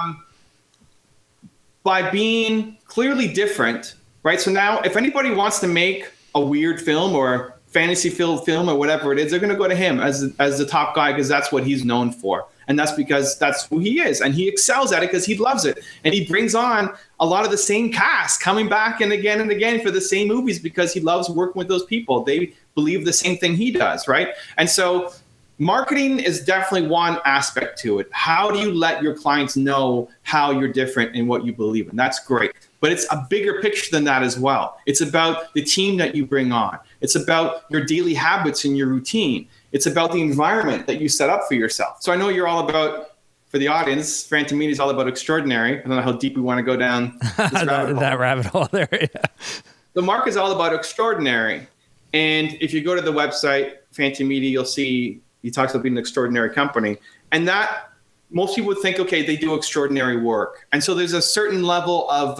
by being clearly different, right? So now if anybody wants to make a weird film or fantasy-filled film or whatever it is, they're going to go to him as the top guy, because that's what he's known for. And that's because that's who he is. And he excels at it because he loves it. And he brings on a lot of the same cast coming back and again for the same movies, because he loves working with those people. They believe the same thing he does, right? And so marketing is definitely one aspect to it. How do you let your clients know how you're different in what you believe in? That's great. But it's a bigger picture than that as well. It's about the team that you bring on. It's about your daily habits and your routine. It's about the environment that you set up for yourself. So I know you're all about, for the audience, Phanta Media is all about extraordinary. I don't know how deep we want to go down this that rabbit hole there. Yeah. The mark is all about extraordinary. And if you go to the website, Phanta Media, you'll see he talks about being an extraordinary company. And that, most people would think, okay, they do extraordinary work. And so there's a certain level of,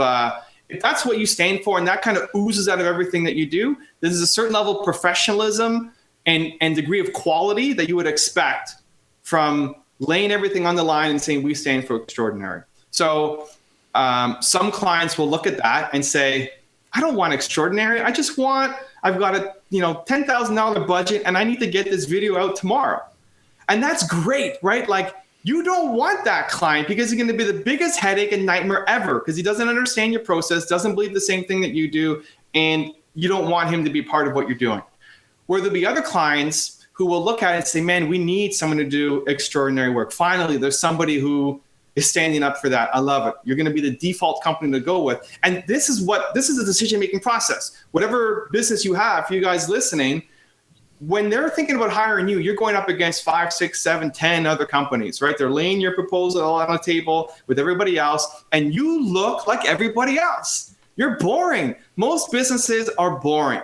if that's what you stand for and that kind of oozes out of everything that you do, there's a certain level of professionalism and degree of quality that you would expect from laying everything on the line and saying, we stand for extraordinary. So some clients will look at that and say, I don't want extraordinary. I've got a $10,000 budget and I need to get this video out tomorrow. And that's great, right? Like, you don't want that client, because he's going to be the biggest headache and nightmare ever, because he doesn't understand your process, doesn't believe the same thing that you do, and you don't want him to be part of what you're doing. Where there'll be other clients who will look at it and say, man, we need someone to do extraordinary work. Finally, there's somebody who is standing up for that. I love it. You're going to be the default company to go with. And this is the decision-making process. Whatever business you have, for you guys listening, when they're thinking about hiring you, you're going up against 5, 6, 7, 10 other companies, right? They're laying your proposal all out on the table with everybody else, and you look like everybody else. You're boring. Most businesses are boring.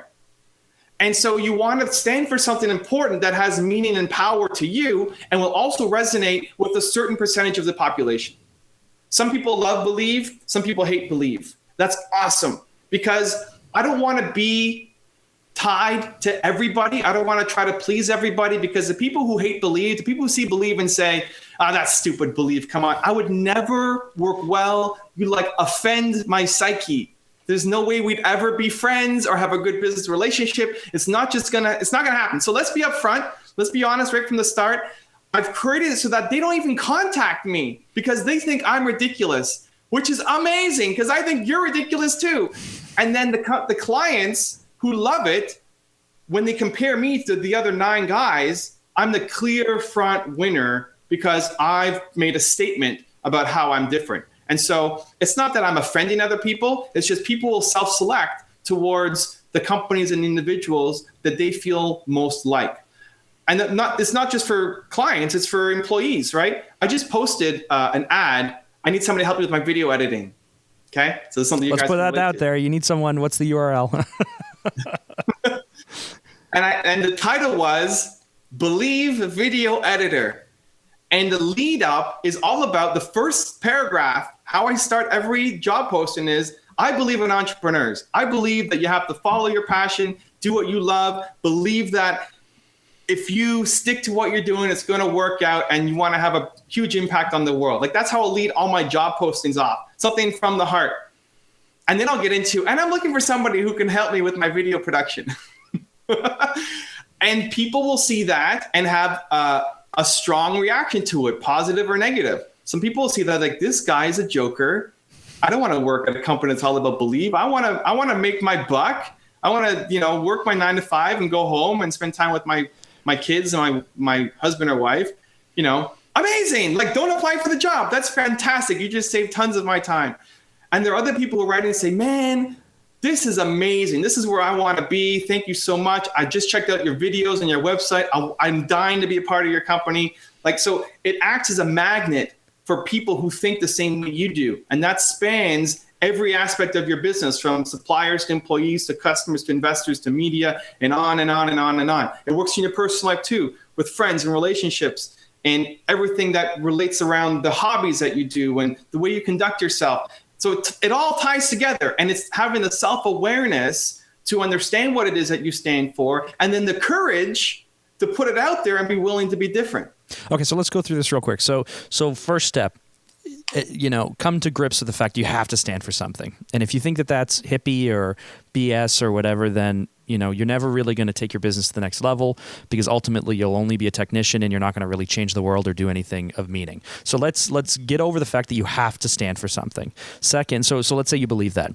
And so you want to stand for something important that has meaning and power to you and will also resonate with a certain percentage of the population. Some people love Believe, some people hate Believe. That's awesome, because I don't want to be tied to everybody. I don't want to try to please everybody, because the people who hate Believe, the people who see Believe and say, that's stupid, Believe, come on. I would never work well. You offend my psyche. There's no way we'd ever be friends or have a good business relationship. It's not gonna happen. So let's be upfront. Let's be honest right from the start. I've created it so that they don't even contact me because they think I'm ridiculous. which is amazing because I think you're ridiculous too. And then the clients who love it, when they compare me to the other 9 guys, I'm the clear front winner because I've made a statement about how I'm different. And so it's not that I'm offending other people. It's just people will self-select towards the companies and individuals that they feel most like. And it's not just for clients, it's for employees, right? I just posted an ad. I need somebody to help me with my video editing. Okay? So it's something you Let's guys put can that relate out to. there. You need someone. What's the URL? And the title was Believe Video Editor. And the lead up is all about the first paragraph. How I start every job posting is, I believe in entrepreneurs. I believe that you have to follow your passion, do what you love, believe that if you stick to what you're doing, it's going to work out and you want to have a huge impact on the world. Like that's how I'll lead all my job postings off. Something from the heart. And then I'll get into, and I'm looking for somebody who can help me with my video production. And people will see that and have a strong reaction to it, positive or negative. Some people will see that like, this guy is a joker. I don't want to work at a company that's all about believe. I want to make my buck. I want to, work my 9 to 5 and go home and spend time with my kids and my husband or wife. Amazing. Like, don't apply for the job. That's fantastic. You just saved tons of my time. And there are other people who write and say, man, this is amazing. This is where I want to be. Thank you so much. I just checked out your videos and your website. I'm dying to be a part of your company. Like, so it acts as a magnet for people who think the same way you do. And that spans every aspect of your business, from suppliers to employees to customers to investors to media, and on and on and on and on. It works in your personal life too, with friends and relationships and everything that relates around the hobbies that you do and the way you conduct yourself. So it all ties together, and it's having the self-awareness to understand what it is that you stand for, and then the courage to put it out there and be willing to be different. Okay, so let's go through this real quick. So first step, come to grips with the fact you have to stand for something. And if you think that that's hippie or BS or whatever, then you're never really going to take your business to the next level, because ultimately you'll only be a technician and you're not going to really change the world or do anything of meaning. So let's get over the fact that you have to stand for something. Second, so let's say you believe that.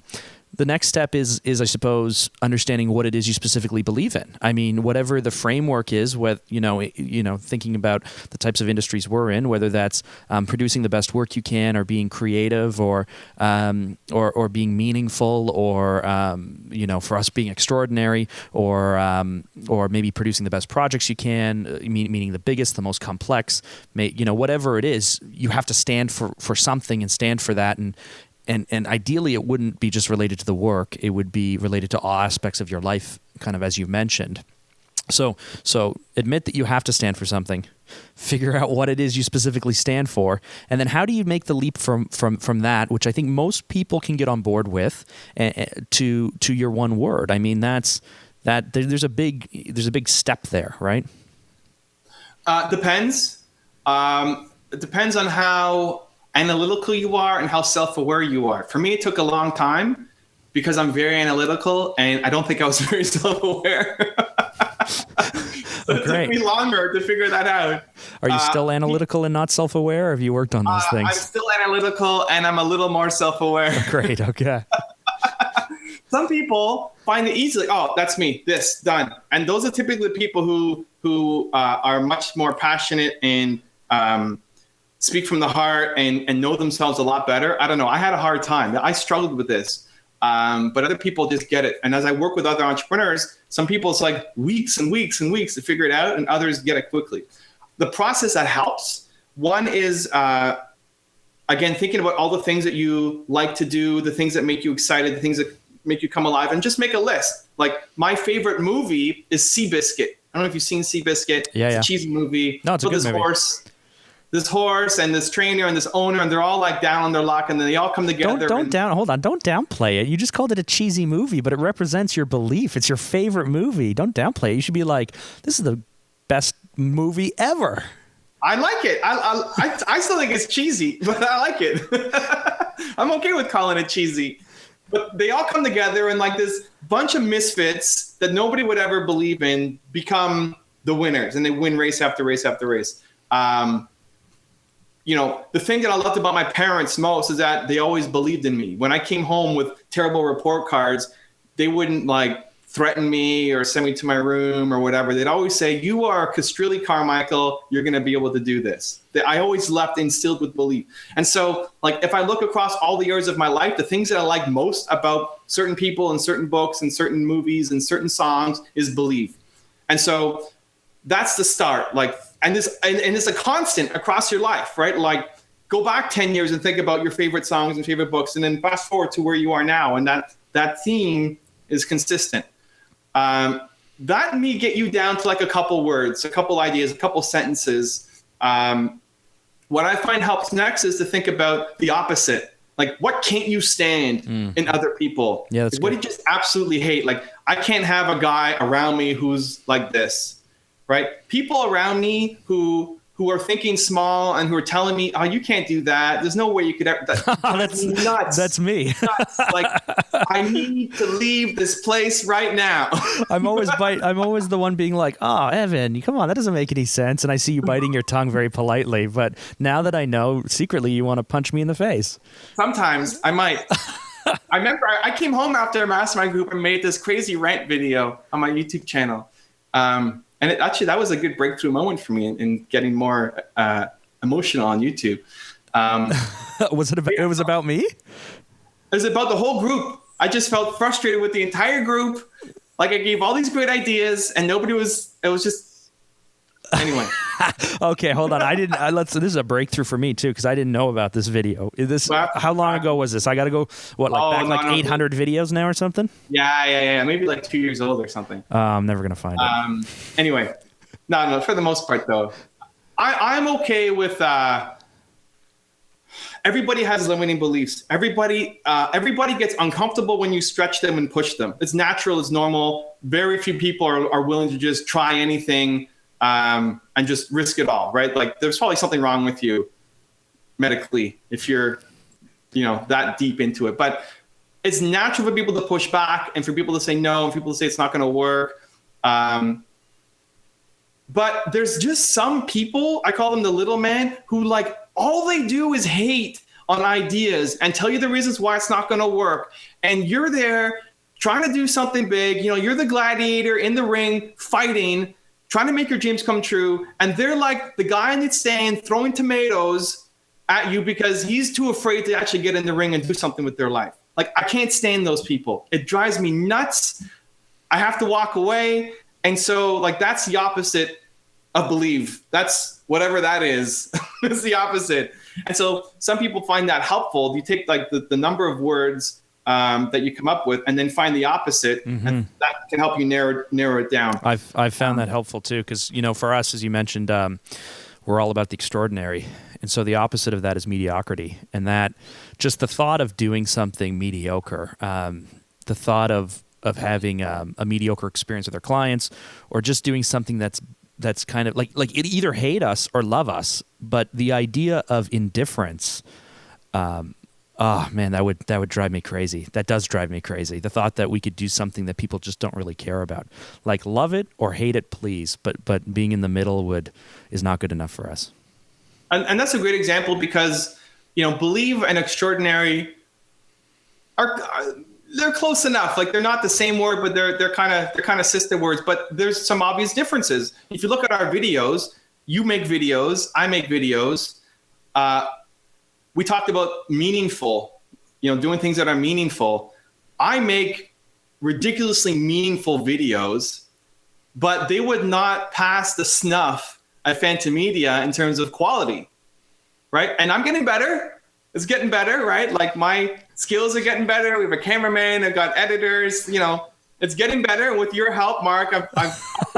The next step is I suppose understanding what it is you specifically believe in. I mean, whatever the framework is, thinking about the types of industries we're in, whether that's producing the best work you can, or being creative, or being meaningful, or for us being extraordinary, or maybe producing the best projects you can, meaning the biggest, the most complex. Whatever it is, you have to stand for something and stand for that. And ideally, it wouldn't be just related to the work. It would be related to all aspects of your life, kind of as you mentioned. So admit that you have to stand for something. Figure out what it is you specifically stand for, and then how do you make the leap from that, which I think most people can get on board with, to your one word. I mean, that's that. There's a big step there, right? Depends. It depends on how analytical you are and how self-aware you are. For me, it took a long time because I'm very analytical and I don't think I was very self-aware. It took me longer to figure that out. Are you still analytical and not self-aware, or have you worked on those things? I'm still analytical and I'm a little more self-aware. Great, okay. Some people find it easy, like, oh, that's me, this, done. And those are typically people who are much more passionate and speak from the heart and know themselves a lot better. I don't know. I had a hard time. I struggled with this, but other people just get it. And as I work with other entrepreneurs, some people, it's like weeks and weeks and weeks to figure it out, and others get it quickly. The process that helps, one is, again, thinking about all the things that you like to do, the things that make you excited, the things that make you come alive, and just make a list. Like, my favorite movie is Seabiscuit. I don't know if you've seen Seabiscuit. Yeah, it's a cheesy movie. No, it's a good movie. This horse and this trainer and this owner, and they're all like down on their luck, and then they all come together. Don't downplay it. You just called it a cheesy movie, but it represents your belief. It's your favorite movie. Don't downplay it. You should be like, this is the best movie ever. I like it. I still think it's cheesy, but I like it. I'm okay with calling it cheesy. But they all come together, and like this bunch of misfits that nobody would ever believe in become the winners, and they win race after race after race. the thing that I loved about my parents most is that they always believed in me. When I came home with terrible report cards, they wouldn't like threaten me or send me to my room or whatever. They'd always say, you are Castrilli Carmichael, you're going to be able to do this. I always left instilled with belief. And so like, if I look across all the years of my life, the things that I like most about certain people and certain books and certain movies and certain songs is belief. And so that's the start. Like, and it's a constant across your life, right? Like, go back 10 years and think about your favorite songs and favorite books, and then fast forward to where you are now. And that theme is consistent. That may get you down to like a couple words, a couple ideas, a couple sentences. What I find helps next is to think about the opposite. Like, what can't you stand in other people? Yeah, that's what do you just absolutely hate? Like, I can't have a guy around me who's like this, right? People around me who are thinking small and who are telling me, oh, you can't do that. There's no way you could ever. That's nuts. That's me. Nuts. Like, I need to leave this place right now. I'm always the one being like, oh, Evan, come on, that doesn't make any sense. And I see you biting your tongue very politely. But now that I know, secretly you want to punch me in the face. Sometimes I might. I remember I came home after a mastermind group and made this crazy rant video on my YouTube channel. And actually, that was a good breakthrough moment for me in getting more emotional on YouTube. Was it about? It was about me. It was about the whole group. I just felt frustrated with the entire group. Like, I gave all these great ideas, and nobody was. It was just. Anyway. Okay, hold on. This is a breakthrough for me too, because I didn't know about this video. How long ago was this? I got to go. Back 800 videos now or something? Yeah. Maybe like 2 years old or something. I'm never gonna find it. Anyway, no. For the most part, though, I'm okay with. Everybody has limiting beliefs. Everybody gets uncomfortable when you stretch them and push them. It's natural. It's normal. Very few people are willing to just try anything. And just risk it all, right? Like, there's probably something wrong with you medically if you're, that deep into it. But it's natural for people to push back and for people to say no and people to say it's not going to work. But there's just some people, I call them the little man, who like all they do is hate on ideas and tell you the reasons why it's not going to work. And you're there trying to do something big. You're the gladiator in the ring fighting, trying to make your dreams come true, and they're like the guy in the stand throwing tomatoes at you because he's too afraid to actually get in the ring and do something with their life. Like, I can't stand those people. It drives me nuts. I have to walk away. And so, like, that's the opposite of believe. That's whatever that is. It's the opposite. And so some people find that helpful. You take like the number of words that you come up with, and then find the opposite, and that can help you narrow it down. I've found that helpful too, because for us, as you mentioned, we're all about the extraordinary, and so the opposite of that is mediocrity, and that just the thought of doing something mediocre, the thought of having a mediocre experience with our clients, or just doing something that's kind of like it either hate us or love us, but the idea of indifference. Oh man, that would drive me crazy. That does drive me crazy. The thought that we could do something that people just don't really care about, like love it or hate it, please. But being in the middle is not good enough for us. And that's a great example because believe and extraordinary they're close enough. Like, they're not the same word, but they're kind of sister words. But there's some obvious differences. If you look at our videos, you make videos, I make videos. We talked about meaningful, doing things that are meaningful. I make ridiculously meaningful videos, but they would not pass the snuff at Phanta Media in terms of quality, right? And I'm getting better. It's getting better, right? Like, my skills are getting better. We have a cameraman. I've got editors. It's getting better with your help, Mark. I'm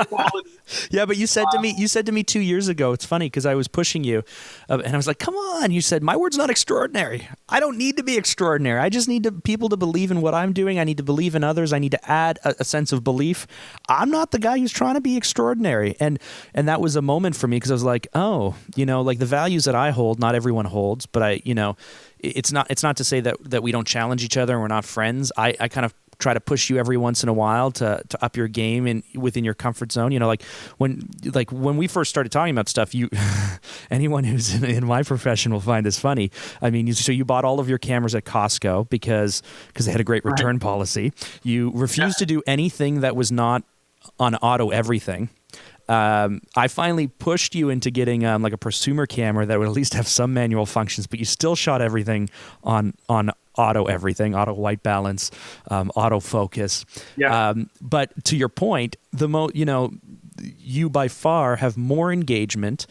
quality. Yeah, but you said to me 2 years ago, it's funny because I was pushing you and I was like, come on. You said, my word's not extraordinary. I don't need to be extraordinary. I just need people to believe in what I'm doing. I need to believe in others. I need to add a sense of belief. I'm not the guy who's trying to be extraordinary. And that was a moment for me because I was like, oh, like the values that I hold, not everyone holds, but it's not to say that we don't challenge each other and we're not friends. I kind of try to push you every once in a while to up your game and within your comfort zone. You know, like when we first started talking about stuff, you anyone who's in my profession will find this funny. I mean, so you bought all of your cameras at Costco because they had a great return policy. You refused to do anything that was not on auto everything. I finally pushed you into getting like a prosumer camera that would at least have some manual functions, but you still shot everything on auto everything, auto white balance, auto focus. Yeah. But to your point, you by far have more engagement.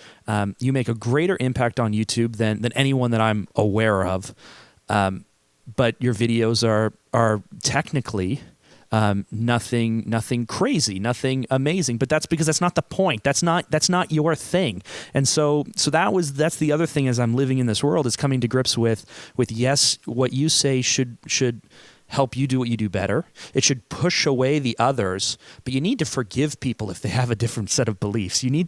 You make a greater impact on YouTube than anyone that I'm aware of. But your videos are technically nothing crazy, nothing amazing, but that's because that's not the point. That's not your thing. And so that's the other thing as I'm living in this world is coming to grips with yes, what you say should help you do what you do better. It should push away the others, but you need to forgive people if they have a different set of beliefs. You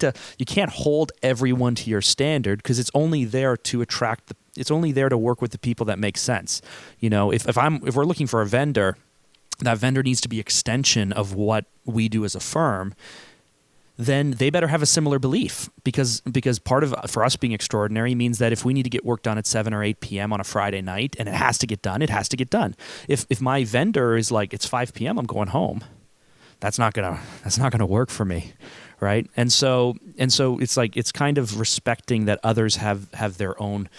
can't hold everyone to your standard because it's only there to attract it's only there to work with the people that make sense. You know, if we're looking for a vendor, that vendor needs to be extension of what we do as a firm, then they better have a similar belief because part of for us being extraordinary means that if we need to get work done at 7 or 8 p.m. on a Friday night and it has to get done, it has to get done. If my vendor is like it's 5 p.m. I'm going home, that's not gonna work for me, right? And so it's like it's kind of respecting that others have their own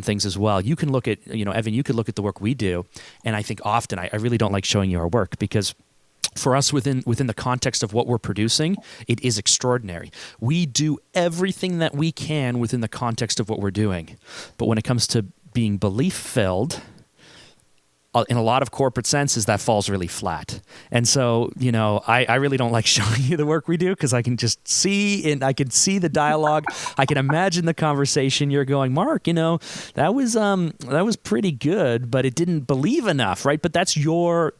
things as well. You can look at, Evan, you could look at the work we do, and I think often I really don't like showing you our work because for us within the context of what we're producing, it is extraordinary. We do everything that we can within the context of what we're doing. But when it comes to being belief filled, in a lot of corporate senses, that falls really flat. And so, I really don't like showing you the work we do because I can just see and I can see the dialogue. I can imagine the conversation. You're going, Mark, that was pretty good, but it didn't believe enough, right? But that's your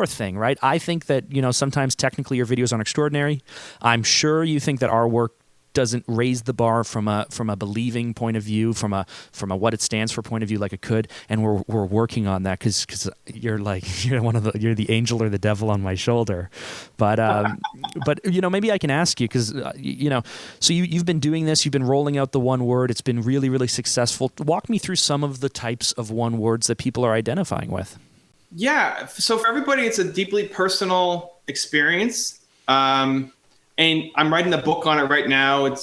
thing, right? I think that, sometimes technically your videos aren't extraordinary. I'm sure you think that our work doesn't raise the bar from a believing point of view, from a what it stands for point of view like it could, and we're working on that because you're the angel or the devil on my shoulder, but maybe I can ask you because so you've been doing this, you've been rolling out the one word, it's been really really successful. Walk me through some of the types of one words that people are identifying with. Yeah, so for everybody, it's a deeply personal experience. And I'm writing a book on it right now.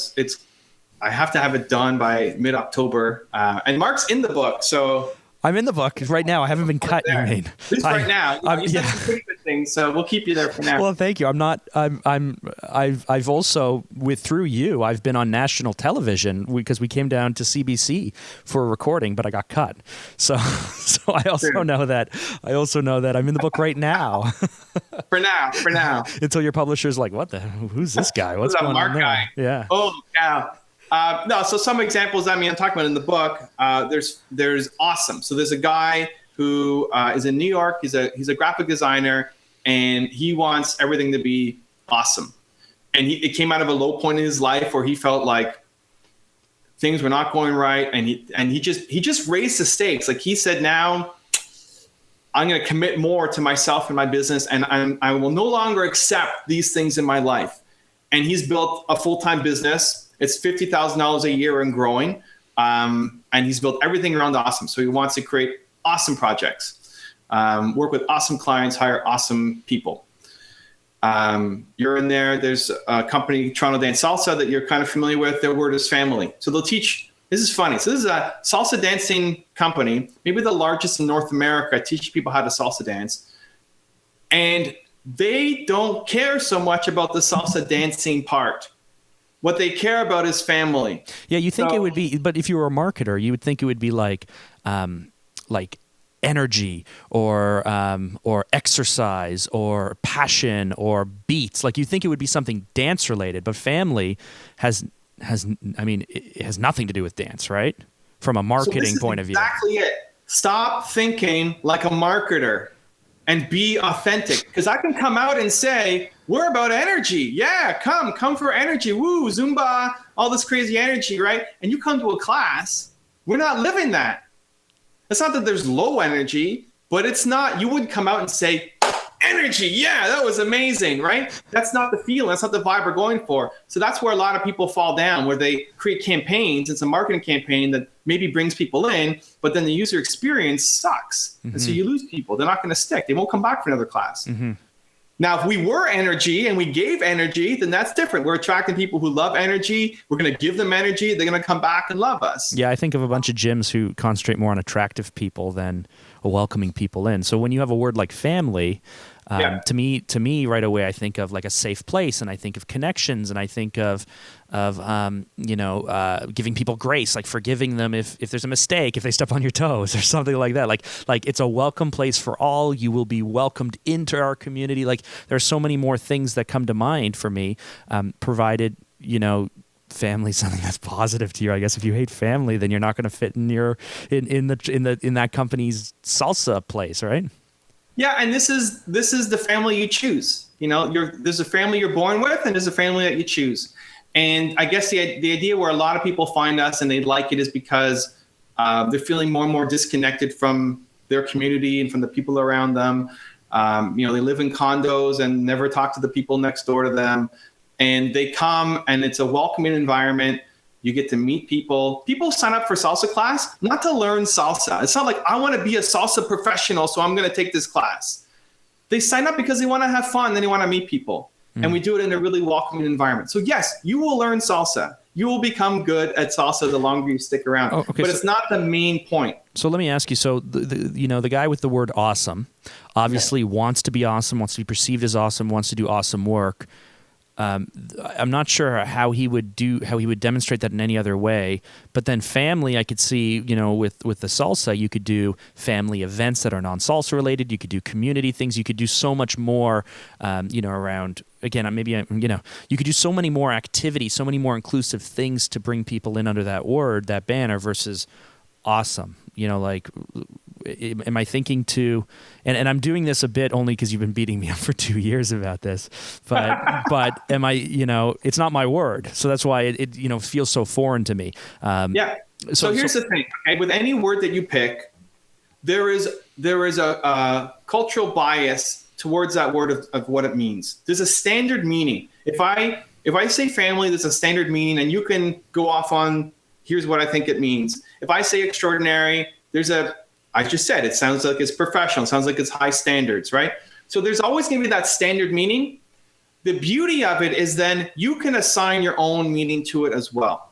I have to have it done by mid-October. And Mark's in the book, so I'm in the book right now. I haven't been cut. You mean? Just right now. You said some pretty good things, so we'll keep you there for now. Well, thank you. I've also through you. I've been on national television because we came down to CBC for a recording, but I got cut. So I also know that. I'm in the book right now. For now. Until your publisher's like, what who's this guy? What's going Mark on there? Guy? Yeah. Oh, yeah. No, so some examples, I'm talking about in the book, there's awesome. So there's a guy who is in New York. He's a graphic designer, and he wants everything to be awesome. And it came out of a low point in his life where he felt like things were not going right, and he just raised the stakes. Like he said, now I'm going to commit more to myself and my business, and I will no longer accept these things in my life. And he's built a full-time business. It's $50,000 a year and growing. And he's built everything around awesome. So he wants to create awesome projects, work with awesome clients, hire awesome people. You're in there. There's a company, Toronto Dance Salsa, that you're kind of familiar with. Their word is family. So they'll teach. This is funny. So this is a salsa dancing company, maybe the largest in North America, teaching people how to salsa dance. And they don't care so much about the salsa dancing part. What they care about is family. Yeah, you think it would be, but if you were a marketer, you would think it would be like energy or exercise or passion or beats. Like you think it would be something dance related, but family has nothing to do with dance, right? From a marketing point of view. Exactly it. Stop thinking like a marketer and be authentic. Because I can come out and say, we're about energy. Yeah, come for energy. Woo, Zumba, all this crazy energy, right? And you come to a class, we're not living that. It's not that there's low energy, but it's not, you wouldn't come out and say, energy. Yeah, that was amazing, right? That's not the feeling. That's not the vibe we're going for. So that's where a lot of people fall down, where they create campaigns. It's a marketing campaign that maybe brings people in, but then the user experience sucks. And so you lose people. They're not going to stick. They won't come back for another class. Now, if we were energy and we gave energy, then that's different. We're attracting people who love energy. We're going to give them energy. They're going to come back and love us. Yeah, I think of a bunch of gyms who concentrate more on attractive people than welcoming people in. So when you have a word like family, to me right away, I think of like a safe place, and I think of connections, and I think of giving people grace, like forgiving them if there's a mistake, if they step on your toes or something like that. Like it's a welcome place for all. You will be welcomed into our community. Like there's so many more things that come to mind for me, provided, family is something that's positive to you. I guess if you hate family, then you're not going to fit in in that company's salsa place, right? Yeah, and this is the family you choose. There's a family you're born with, and there's a family that you choose. And I guess the idea where a lot of people find us and they like it is because they're feeling more and more disconnected from their community and from the people around them. They live in condos and never talk to the people next door to them. And they come, and it's a welcoming environment. You get to meet people. People sign up for salsa class not to learn salsa. It's not like, I want to be a salsa professional, so I'm going to take this class. They sign up because they want to have fun, then they want to meet people. And we do it in a really welcoming environment. So yes, you will learn salsa. You will become good at salsa the longer you stick around. Oh, okay, but it's not the main point. So let me ask you, so the guy with the word awesome obviously wants to be awesome, wants to be perceived as awesome, wants to do awesome work. I'm not sure how he would demonstrate that in any other way. But then family, I could see, with the salsa, you could do family events that are non-salsa related. You could do community things. You could do so much more, around, again, you could do so many more activities, so many more inclusive things to bring people in under that word, that banner, versus awesome. Am I thinking to, and I'm doing this a bit only because you've been beating me up for 2 years about this, but am I, it's not my word. So that's why it feels so foreign to me. So here's the thing, okay? With any word that you pick, there is a cultural bias towards that word of what it means. There's a standard meaning. If I say family, there's a standard meaning, and you can go off on, here's what I think it means. If I say extraordinary, I just said, it sounds like it's professional. It sounds like it's high standards, right? So there's always going to be that standard meaning. The beauty of it is then you can assign your own meaning to it as well.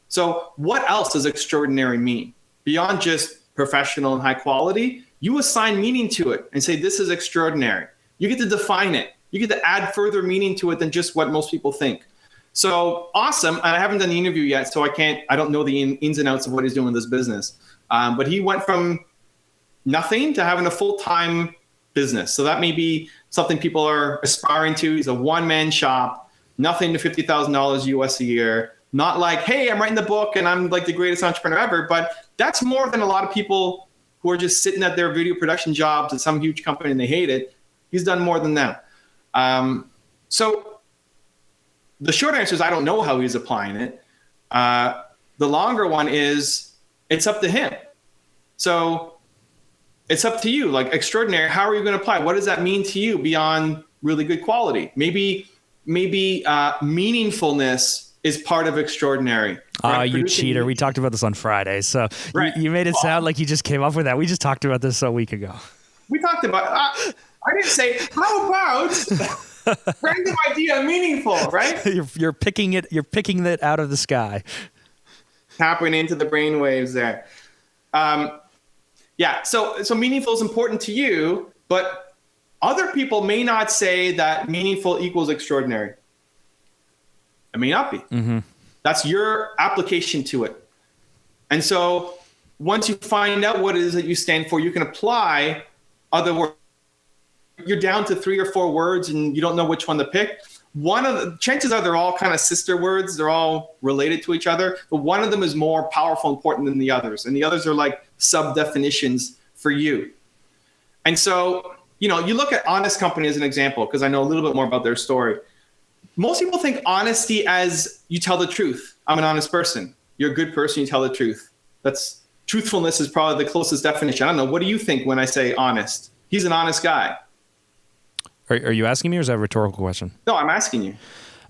So what else does extraordinary mean? Beyond just professional and high quality, you assign meaning to it and say, this is extraordinary. You get to define it. You get to add further meaning to it than just what most people think. So awesome. And I haven't done the interview yet, so I don't know the ins and outs of what he's doing in this business. But he went from nothing to having a full-time business. So that may be something people are aspiring to. He's a one-man shop, nothing to $50,000 US a year. Not like, hey, I'm writing the book and I'm like the greatest entrepreneur ever. But that's more than a lot of people who are just sitting at their video production jobs at some huge company and they hate it. He's done more than that. So the short answer is I don't know how he's applying it. The longer one is, it's up to him. So it's up to you. Like extraordinary, how are you going to apply? What does that mean to you beyond really good quality? Maybe meaningfulness is part of extraordinary. Oh, you cheater. We talked about this on Friday. So right. you made it sound like you just came up with that. We just talked about this a week ago. We talked about, I didn't say, how about random idea meaningful, right? You're picking it out of the sky. Tapping into the brain waves there. So meaningful is important to you, but other people may not say that meaningful equals extraordinary. It may not be. Mm-hmm. That's your application to it. And so once you find out what it is that you stand for, you can apply other words. You're down to 3 or 4 words and you don't know which one to pick. Chances are they're all kind of sister words. They're all related to each other, but one of them is more powerful, important than the others. And the others are like sub-definitions for you. And so, you look at Honest Company as an example, because I know a little bit more about their story. Most people think honesty as you tell the truth. I'm an honest person. You're a good person. You tell the truth. Truthfulness is probably the closest definition. I don't know. What do you think when I say honest? He's an honest guy. Are you asking me, or is that a rhetorical question? No, I'm asking you.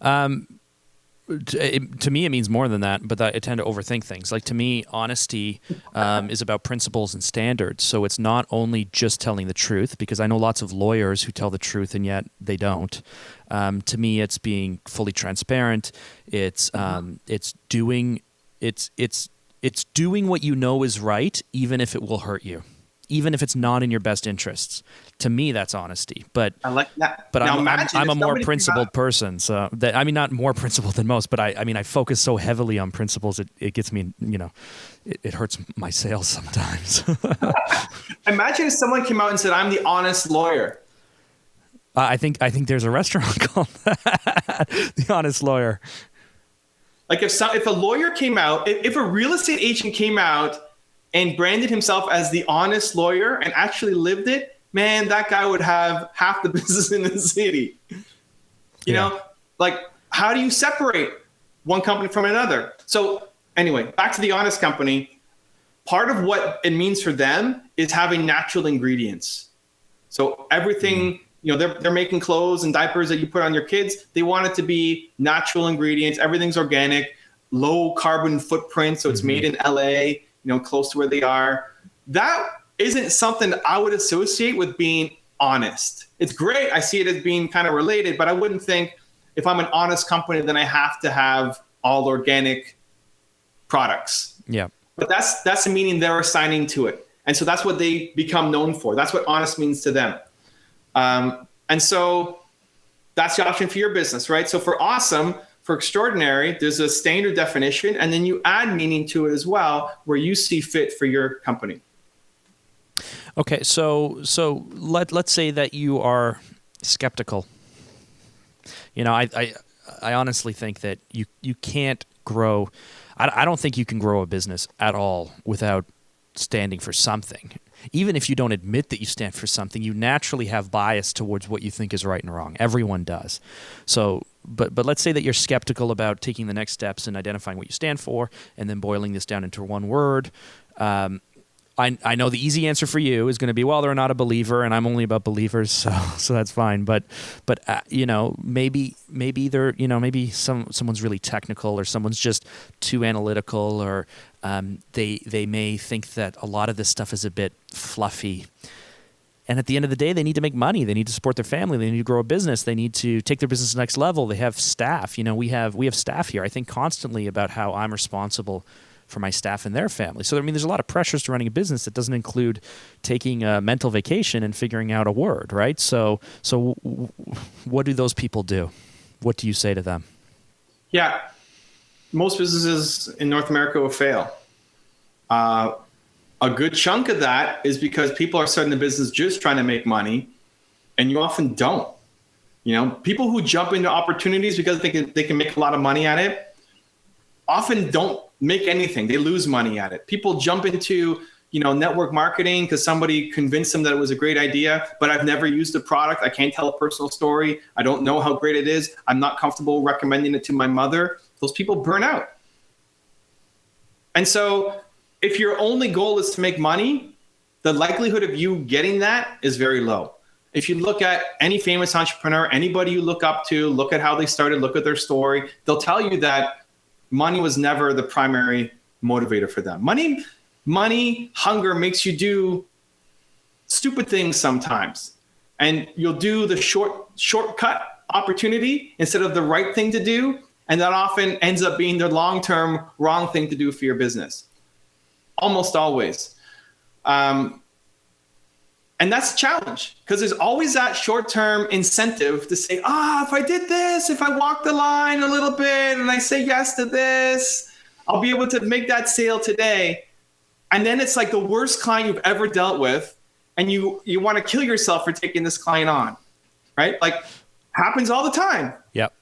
To me, it means more than that, but I tend to overthink things. Like, to me, honesty is about principles and standards. So it's not only just telling the truth, because I know lots of lawyers who tell the truth and yet they don't. To me, it's being fully transparent. It's doing what you know is right, even if it will hurt you, even if it's not in your best interests. To me, that's honesty. But I like that. But now I'm a more principled person. So that, I mean, not more principled than most, but I focus so heavily on principles. It gets me, it hurts my sales sometimes. Imagine if someone came out and said, "I'm the honest lawyer." I think there's a restaurant called that, The Honest Lawyer. Like if a lawyer came out, if a real estate agent came out and branded himself as the honest lawyer and actually lived it, man, that guy would have half the business in the city. You know, like, how do you separate one company from another? So anyway, back to the honest company. Part of what it means for them is having natural ingredients. So everything, they're making clothes and diapers that you put on your kids. They want it to be natural ingredients. Everything's organic, low carbon footprint. So it's made in LA, close to where they are. That isn't something that I would associate with being honest. It's great. I see it as being kind of related, but I wouldn't think if I'm an honest company, then I have to have all organic products. Yeah. But that's the meaning they're assigning to it. And so that's what they become known for. That's what honest means to them. And so that's the option for your business, right? So for awesome, for extraordinary, there's a standard definition, and then you add meaning to it as well, where you see fit for your company. Okay, so let's say that you are skeptical. I honestly think that you can't grow. I don't think you can grow a business at all without standing for something. Even if you don't admit that you stand for something, you naturally have bias towards what you think is right and wrong. Everyone does. So, but let's say that you're skeptical about taking the next steps and identifying what you stand for, and then boiling this down into one word. I know the easy answer for you is going to be, well, they're not a believer, and I'm only about believers, so that's fine. But maybe they're maybe someone's really technical, or someone's just too analytical, or they may think that a lot of this stuff is a bit fluffy. And at the end of the day, they need to make money. They need to support their family. They need to grow a business. They need to take their business to the next level. They have staff. We have staff here. I think constantly about how I'm responsible for my staff and their family. So, there's a lot of pressures to running a business that doesn't include taking a mental vacation and figuring out a word, right? So what do those people do? What do you say to them? Yeah. Most businesses in North America will fail. A good chunk of that is because people are starting the business just trying to make money, and you often don't. People who jump into opportunities because they can make a lot of money at it often don't make anything. They lose money at it. People jump into, network marketing because somebody convinced them that it was a great idea, but I've never used the product. I can't tell a personal story. I don't know how great it is. I'm not comfortable recommending it to my mother. Those people burn out. And so if your only goal is to make money, the likelihood of you getting that is very low. If you look at any famous entrepreneur, anybody you look up to, look at how they started, look at their story, they'll tell you that money was never the primary motivator for them. Money, hunger makes you do stupid things sometimes. And you'll do the shortcut opportunity instead of the right thing to do. And that often ends up being the long-term wrong thing to do for your business. Almost always. And that's a challenge, because there's always that short-term incentive to say, if I did this, if I walk the line a little bit and I say yes to this, I'll be able to make that sale today. And then it's like the worst client you've ever dealt with, and you want to kill yourself for taking this client on, right? Like, happens all the time. Yep.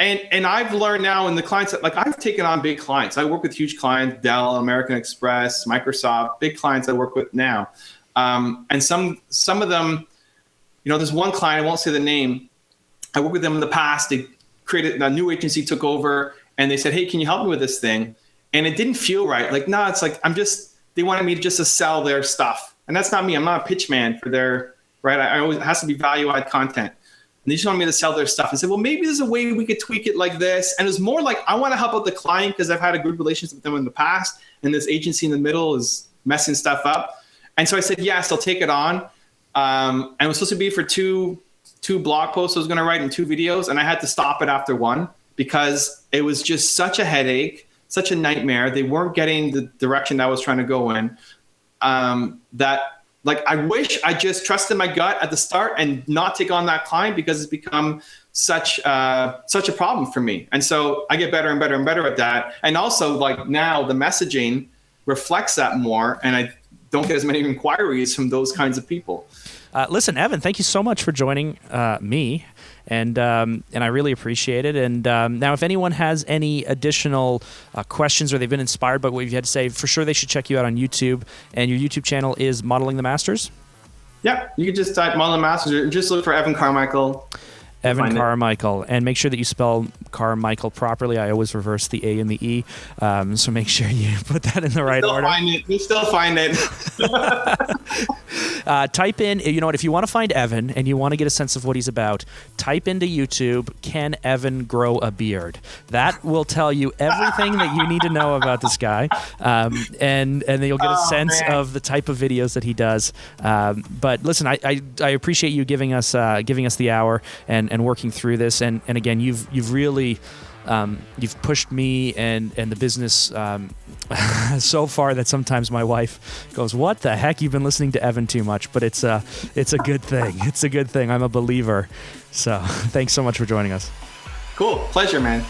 And I've learned now in the clients that, like, I've taken on big clients. I work with huge clients, Dell, American Express, Microsoft, big clients I work with now. And some of them, there's one client, I won't say the name. I worked with them in the past. They created a new agency, took over, and they said, hey, can you help me with this thing? And it didn't feel right. Like, no, it's like, they wanted me just to sell their stuff. And that's not me. I'm not a pitch man for their right? I always, it has to be value-add content. And they just wanted me to sell their stuff. I said, well, maybe there's a way we could tweak it like this. And it was more like, I want to help out the client because I've had a good relationship with them in the past. And this agency in the middle is messing stuff up. And so I said, yes, I'll take it on. And it was supposed to be for two blog posts I was going to write and 2 videos. And I had to stop it after 1 because it was just such a headache, such a nightmare. They weren't getting the direction that I was trying to go in. That like, I wish I just trusted my gut at the start and not take on that client because it's become such a problem for me. And so I get better and better and better at that. And also like now the messaging reflects that more. And I don't get as many inquiries from those kinds of people. Listen, Evan, thank you so much for joining me. And I really appreciate it. And now, if anyone has any additional questions or they've been inspired by what you've had to say, for sure they should check you out on YouTube. And your YouTube channel is Modeling the Masters? Yeah, you can just type Modeling the Masters or just look for Evan Carmichael. Evan Carmichael. And make sure that you spell Carmichael properly. I always reverse the A and the E. So make sure you put that in the right order. You still find it. Type in, you know what, if you want to find Evan and you want to get a sense of what he's about, type into YouTube, can Evan grow a beard? That will tell you everything that you need to know about this guy. And then you'll get a sense of the type of videos that he does. But listen, I appreciate you giving us the hour and working through this. And again, you've really you've pushed me and the business so far that sometimes my wife goes, "What the heck? You've been listening to Evan too much." But it's a good thing. It's a good thing. I'm a believer. So thanks so much for joining us. Cool. Pleasure, man.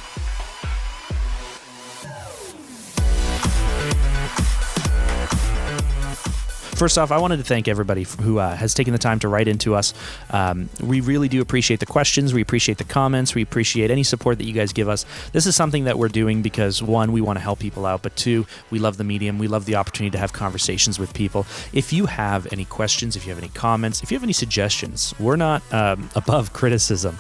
First off, I wanted to thank everybody who has taken the time to write into us. We really do appreciate the questions. We appreciate the comments. We appreciate any support that you guys give us. This is something that we're doing because, 1, we want to help people out, but 2, we love the medium. We love the opportunity to have conversations with people. If you have any questions, if you have any comments, if you have any suggestions, we're not above criticism.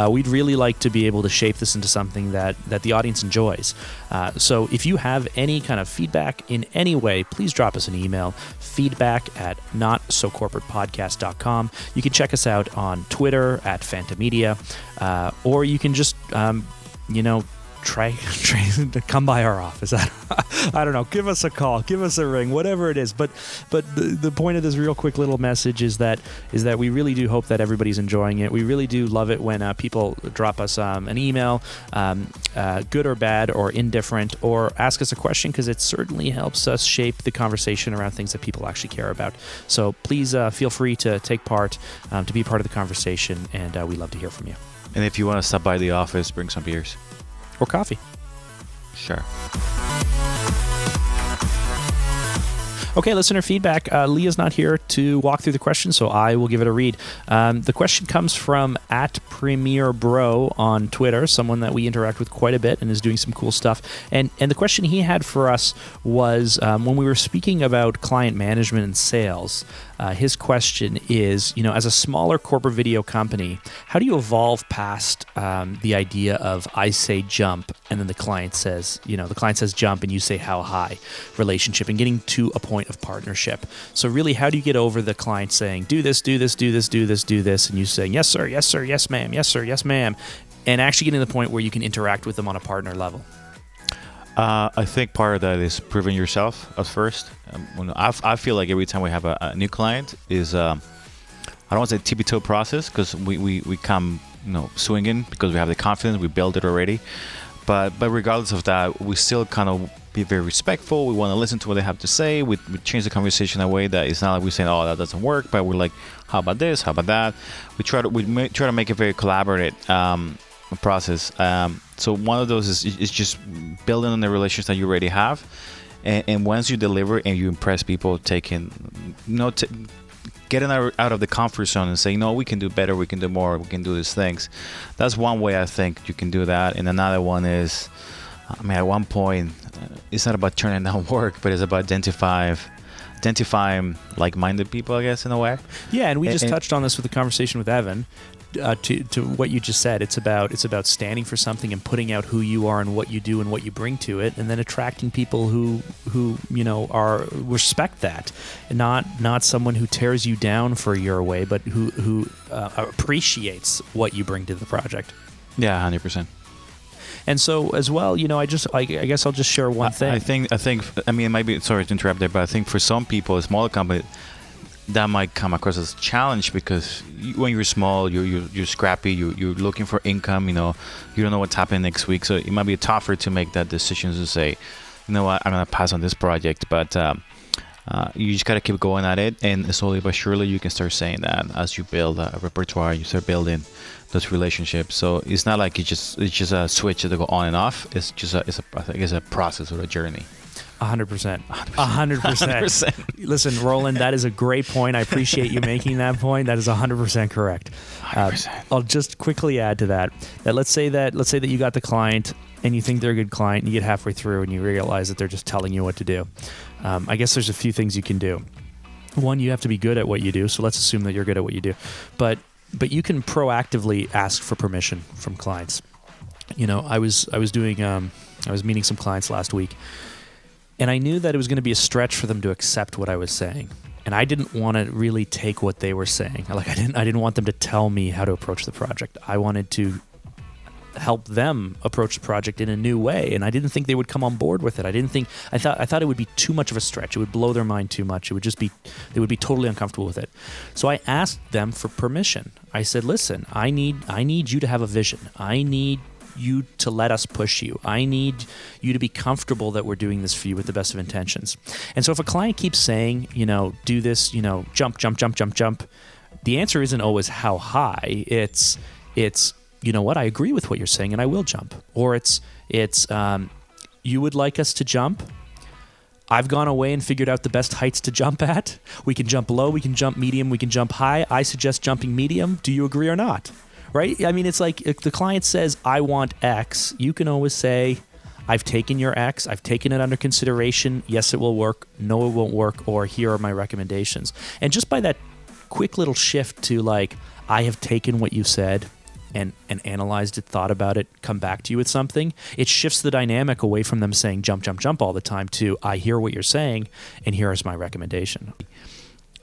We'd really like to be able to shape this into something that the audience enjoys. So if you have any kind of feedback in any way, please drop us an email, feedback@notsocorporatepodcast.com. You can check us out on Twitter @Phanta Media, or you can just, try to come by our office. I don't know. Give us a call, give us a ring, whatever it is. But the point of this real quick little message is that we really do hope that everybody's enjoying it. We really do love it when people drop us an email, good or bad or indifferent, or ask us a question, because it certainly helps us shape the conversation around things that people actually care about. So please feel free to take part, to be part of the conversation, and we love to hear from you. And if you want to stop by the office, bring some beers. Or coffee. Sure. Okay, listener feedback. Leah's not here to walk through the question, so I will give it a read. The question comes from @PremierBro on Twitter, someone that we interact with quite a bit and is doing some cool stuff. And the question he had for us was, when we were speaking about client management and sales, his question is, as a smaller corporate video company, how do you evolve past the idea of I say jump and then the client says jump and you say how high relationship, and getting to a point of partnership? So really, how do you get over the client saying do this, do this, do this, do this, do this, and you saying yes sir, yes sir, yes ma'am, yes sir, yes ma'am, and actually getting to the point where you can interact with them on a partner level? I think part of that is proving yourself at first. I feel like every time we have a new client is, I don't want to say tippy-toe process, because we come swinging because we have the confidence, we build it already. But regardless of that, we still kind of be very respectful. We want to listen to what they have to say. We change the conversation in a way that it's not like we're saying, oh, that doesn't work, but we're like, how about this? How about that? We try to make it very collaborative process. So one of those is just building on the relations that you already have, and once you deliver and you impress people, getting out of the comfort zone and saying, no, we can do better, we can do more, we can do these things. That's one way I think you can do that. And another one is, at one point, it's not about turning down work, but it's about identifying like-minded people, I guess, in a way. Yeah, and we just touched on this with the conversation with Evan. to what you just said. It's about standing for something and putting out who you are and what you do and what you bring to it, and then attracting people who respect that, and not someone who tears you down for your way, but who appreciates what you bring to the project. Yeah, 100%. And so as well, I guess I'll just share one thing. I mean, it might be, sorry to interrupt there, but I think for some people, a smaller company, that might come across as a challenge, because when you're small, you're scrappy, you're looking for income, you don't know what's happening next week. So it might be tougher to make that decision to say, you know what, I'm going to pass on this project. But you just got to keep going at it. And slowly but surely, you can start saying that as you build a repertoire, you start building those relationships. So it's not like it's just a switch that go on and off. It's just a process or a journey. 100%. 100%. Listen, Roland, that is a great point. I appreciate you making that point. That is 100% correct. 100%. I'll just quickly add to that let's say that you got the client and you think they're a good client, and you get halfway through and you realize that they're just telling you what to do. I guess there's a few things you can do. One, you have to be good at what you do. So let's assume that you're good at what you do. But you can proactively ask for permission from clients. I was meeting some clients last week, and I knew that it was going to be a stretch for them to accept what I was saying. And I didn't want to really take what they were saying. I didn't want them to tell me how to approach the project. I wanted to help them approach the project in a new way, and I didn't think they would come on board with it. I thought it would be too much of a stretch. It would blow their mind too much. They would be totally uncomfortable with it. So I asked them for permission. I said, "Listen, I need you to have a vision. I need you to let us push you. I need you to be comfortable that we're doing this for you with the best of intentions." And so if a client keeps saying, do this, jump, the answer isn't always how high. It's you know what, I agree with what you're saying and I will jump. Or it's you would like us to jump? I've gone away and figured out the best heights to jump at. We can jump low, we can jump medium, we can jump high. I suggest jumping medium. Do you agree or not? Right? I mean, it's like if the client says, I want X, you can always say, I've taken your X, I've taken it under consideration. Yes, it will work. No, it won't work. Or here are my recommendations. And just by that quick little shift to I have taken what you said and analyzed it, thought about it, come back to you with something, it shifts the dynamic away from them saying jump, jump, jump all the time to I hear what you're saying and here is my recommendation.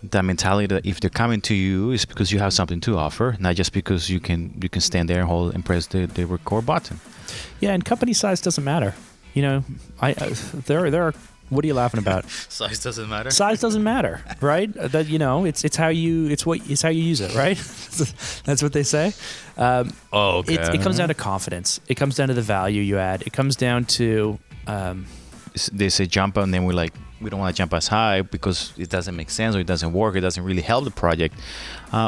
That mentality that if they're coming to you, it's because you have something to offer, not just because you can stand there and press the record button. Yeah, and company size doesn't matter. There are. What are you laughing about? Size doesn't matter. Size doesn't matter, right? That it's how you use it, right? That's what they say. Okay. It comes down to confidence. It comes down to the value you add. It comes down to. They say jump, and then we're like, we don't want to jump as high because it doesn't make sense or it doesn't work. It doesn't really help the project.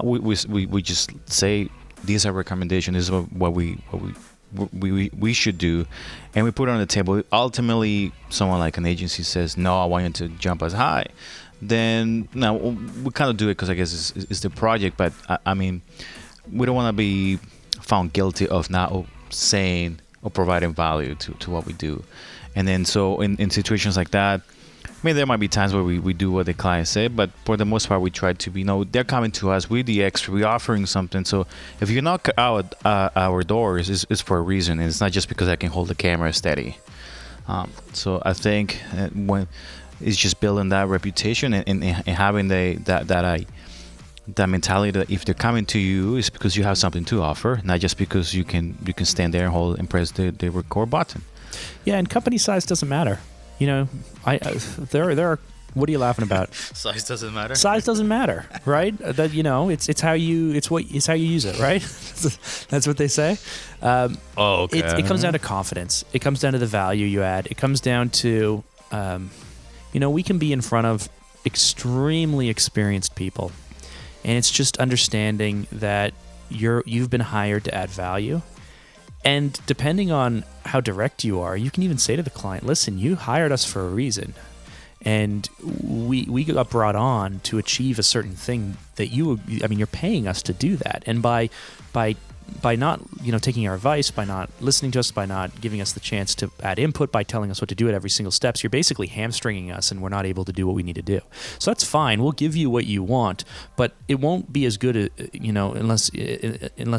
We just say these are recommendations. This is what we should do, and we put it on the table. Ultimately, someone like an agency says, no, I want you to jump as high. Then now we kind of do it because I guess it's the project, but I mean, we don't want to be found guilty of not saying or providing value to what we do. And then so in situations like that, I mean, there might be times where we do what the client said, but for the most part, we try to be, they're coming to us, we're the expert, we're offering something. So if you knock out our doors, it's for a reason. And it's not just because I can hold the camera steady. So I think when it's just building that reputation and having that mentality that if they're coming to you, it's because you have something to offer, not just because you can stand there and press the record button. Yeah, and company size doesn't matter. There are. What are you laughing about? Size doesn't matter. Size doesn't matter, right? That it's how you use it, right? That's what they say. Okay. It comes down to confidence. It comes down to the value you add. It comes down to, we can be in front of extremely experienced people, and it's just understanding that you've been hired to add value. And depending on how direct you are, you can even say to the client, listen, you hired us for a reason. And we got brought on to achieve a certain thing that you're paying us to do that. And by not taking our advice, by not listening to us, by not giving us the chance to add input, by telling us what to do at every single steps, you're basically hamstringing us, and we're not able to do what we need to do. So that's fine. We'll give you what you want, but it won't be as good, unless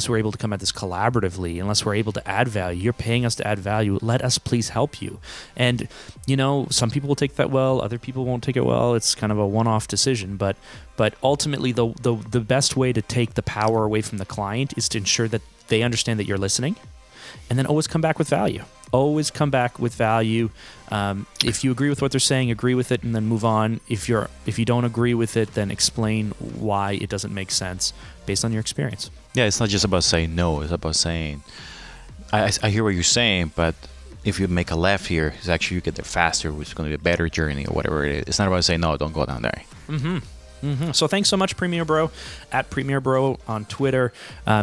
we're able to come at this collaboratively, unless we're able to add value. You're paying us to add value. Let us please help you. And some people will take that well, other people won't take it well. It's kind of a one-off decision, but ultimately the best way to take the power away from the client is to ensure that they understand that you're listening, and then always come back with value. Always come back with value. If you agree with what they're saying, agree with it and then move on. If you don't agree with it, then explain why it doesn't make sense based on your experience. Yeah, it's not just about saying no. It's about saying, I hear what you're saying, but if you make a left here, it's actually you get there faster, which is going to be a better journey or whatever it is. It's not about saying, no, don't go down there. So thanks so much, Premier Bro, at Premier Bro on Twitter.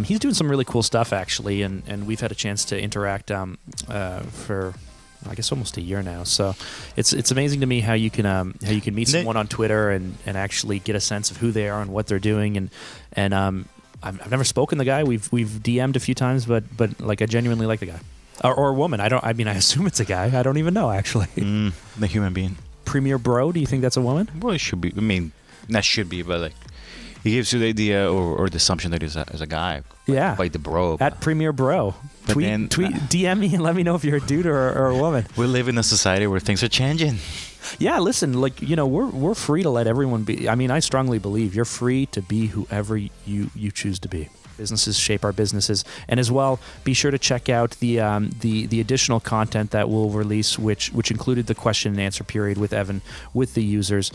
He's doing some really cool stuff, actually, and we've had a chance to interact for, I guess, almost a year now. So it's amazing to me how you can meet someone on Twitter and actually get a sense of who they are and what they're doing. And I've never spoken to the guy. We've DM'd a few times, but like I genuinely like the guy, or a woman. I assume it's a guy. I don't even know, actually. The human being. Premier Bro. Do you think that's a woman? Well, it should be. I mean, that should be, but like, he gives you the idea or the assumption that he's a guy. Yeah. Like the bro. At Premier Bro. Tweet, DM me and let me know if you're a dude or a woman. We live in a society where things are changing. Yeah, listen, we're free to let everyone be. I mean, I strongly believe you're free to be whoever you choose to be. Businesses shape our businesses, and as well, be sure to check out the additional content that we'll release, which included the question and answer period with Evan with the users.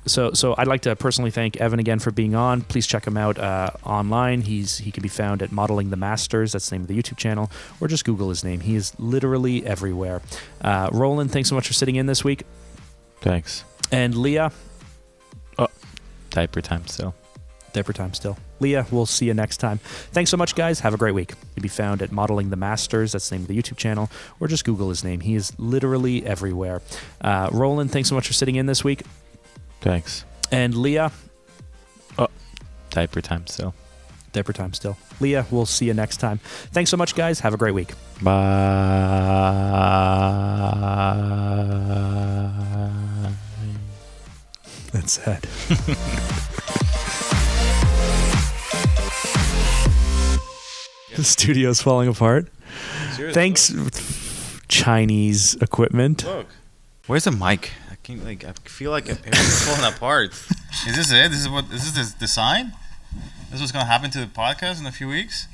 So I'd like to personally thank Evan again for being on. Please check him out online. He can be found at Modeling the Masters. That's the name of the YouTube channel, or just Google his name. He is literally everywhere. Roland, thanks so much for sitting in this week. Thanks. And Leah. Oh, diaper time still. Leah, we'll see you next time. Thanks so much, guys. Have a great week. You'll be found at Modeling the Masters. That's the name of the YouTube channel, or just Google his name. He is literally everywhere. Roland, thanks so much for sitting in this week. Thanks. And Leah. Oh, diaper time still. Leah, we'll see you next time. Thanks so much, guys. Have a great week. Bye. That's sad. The studio's falling apart. Seriously? Thanks, Chinese equipment. Look. Where's the mic? I feel like it's falling apart. Is this it? Is this the sign? This is what's gonna happen to the podcast in a few weeks?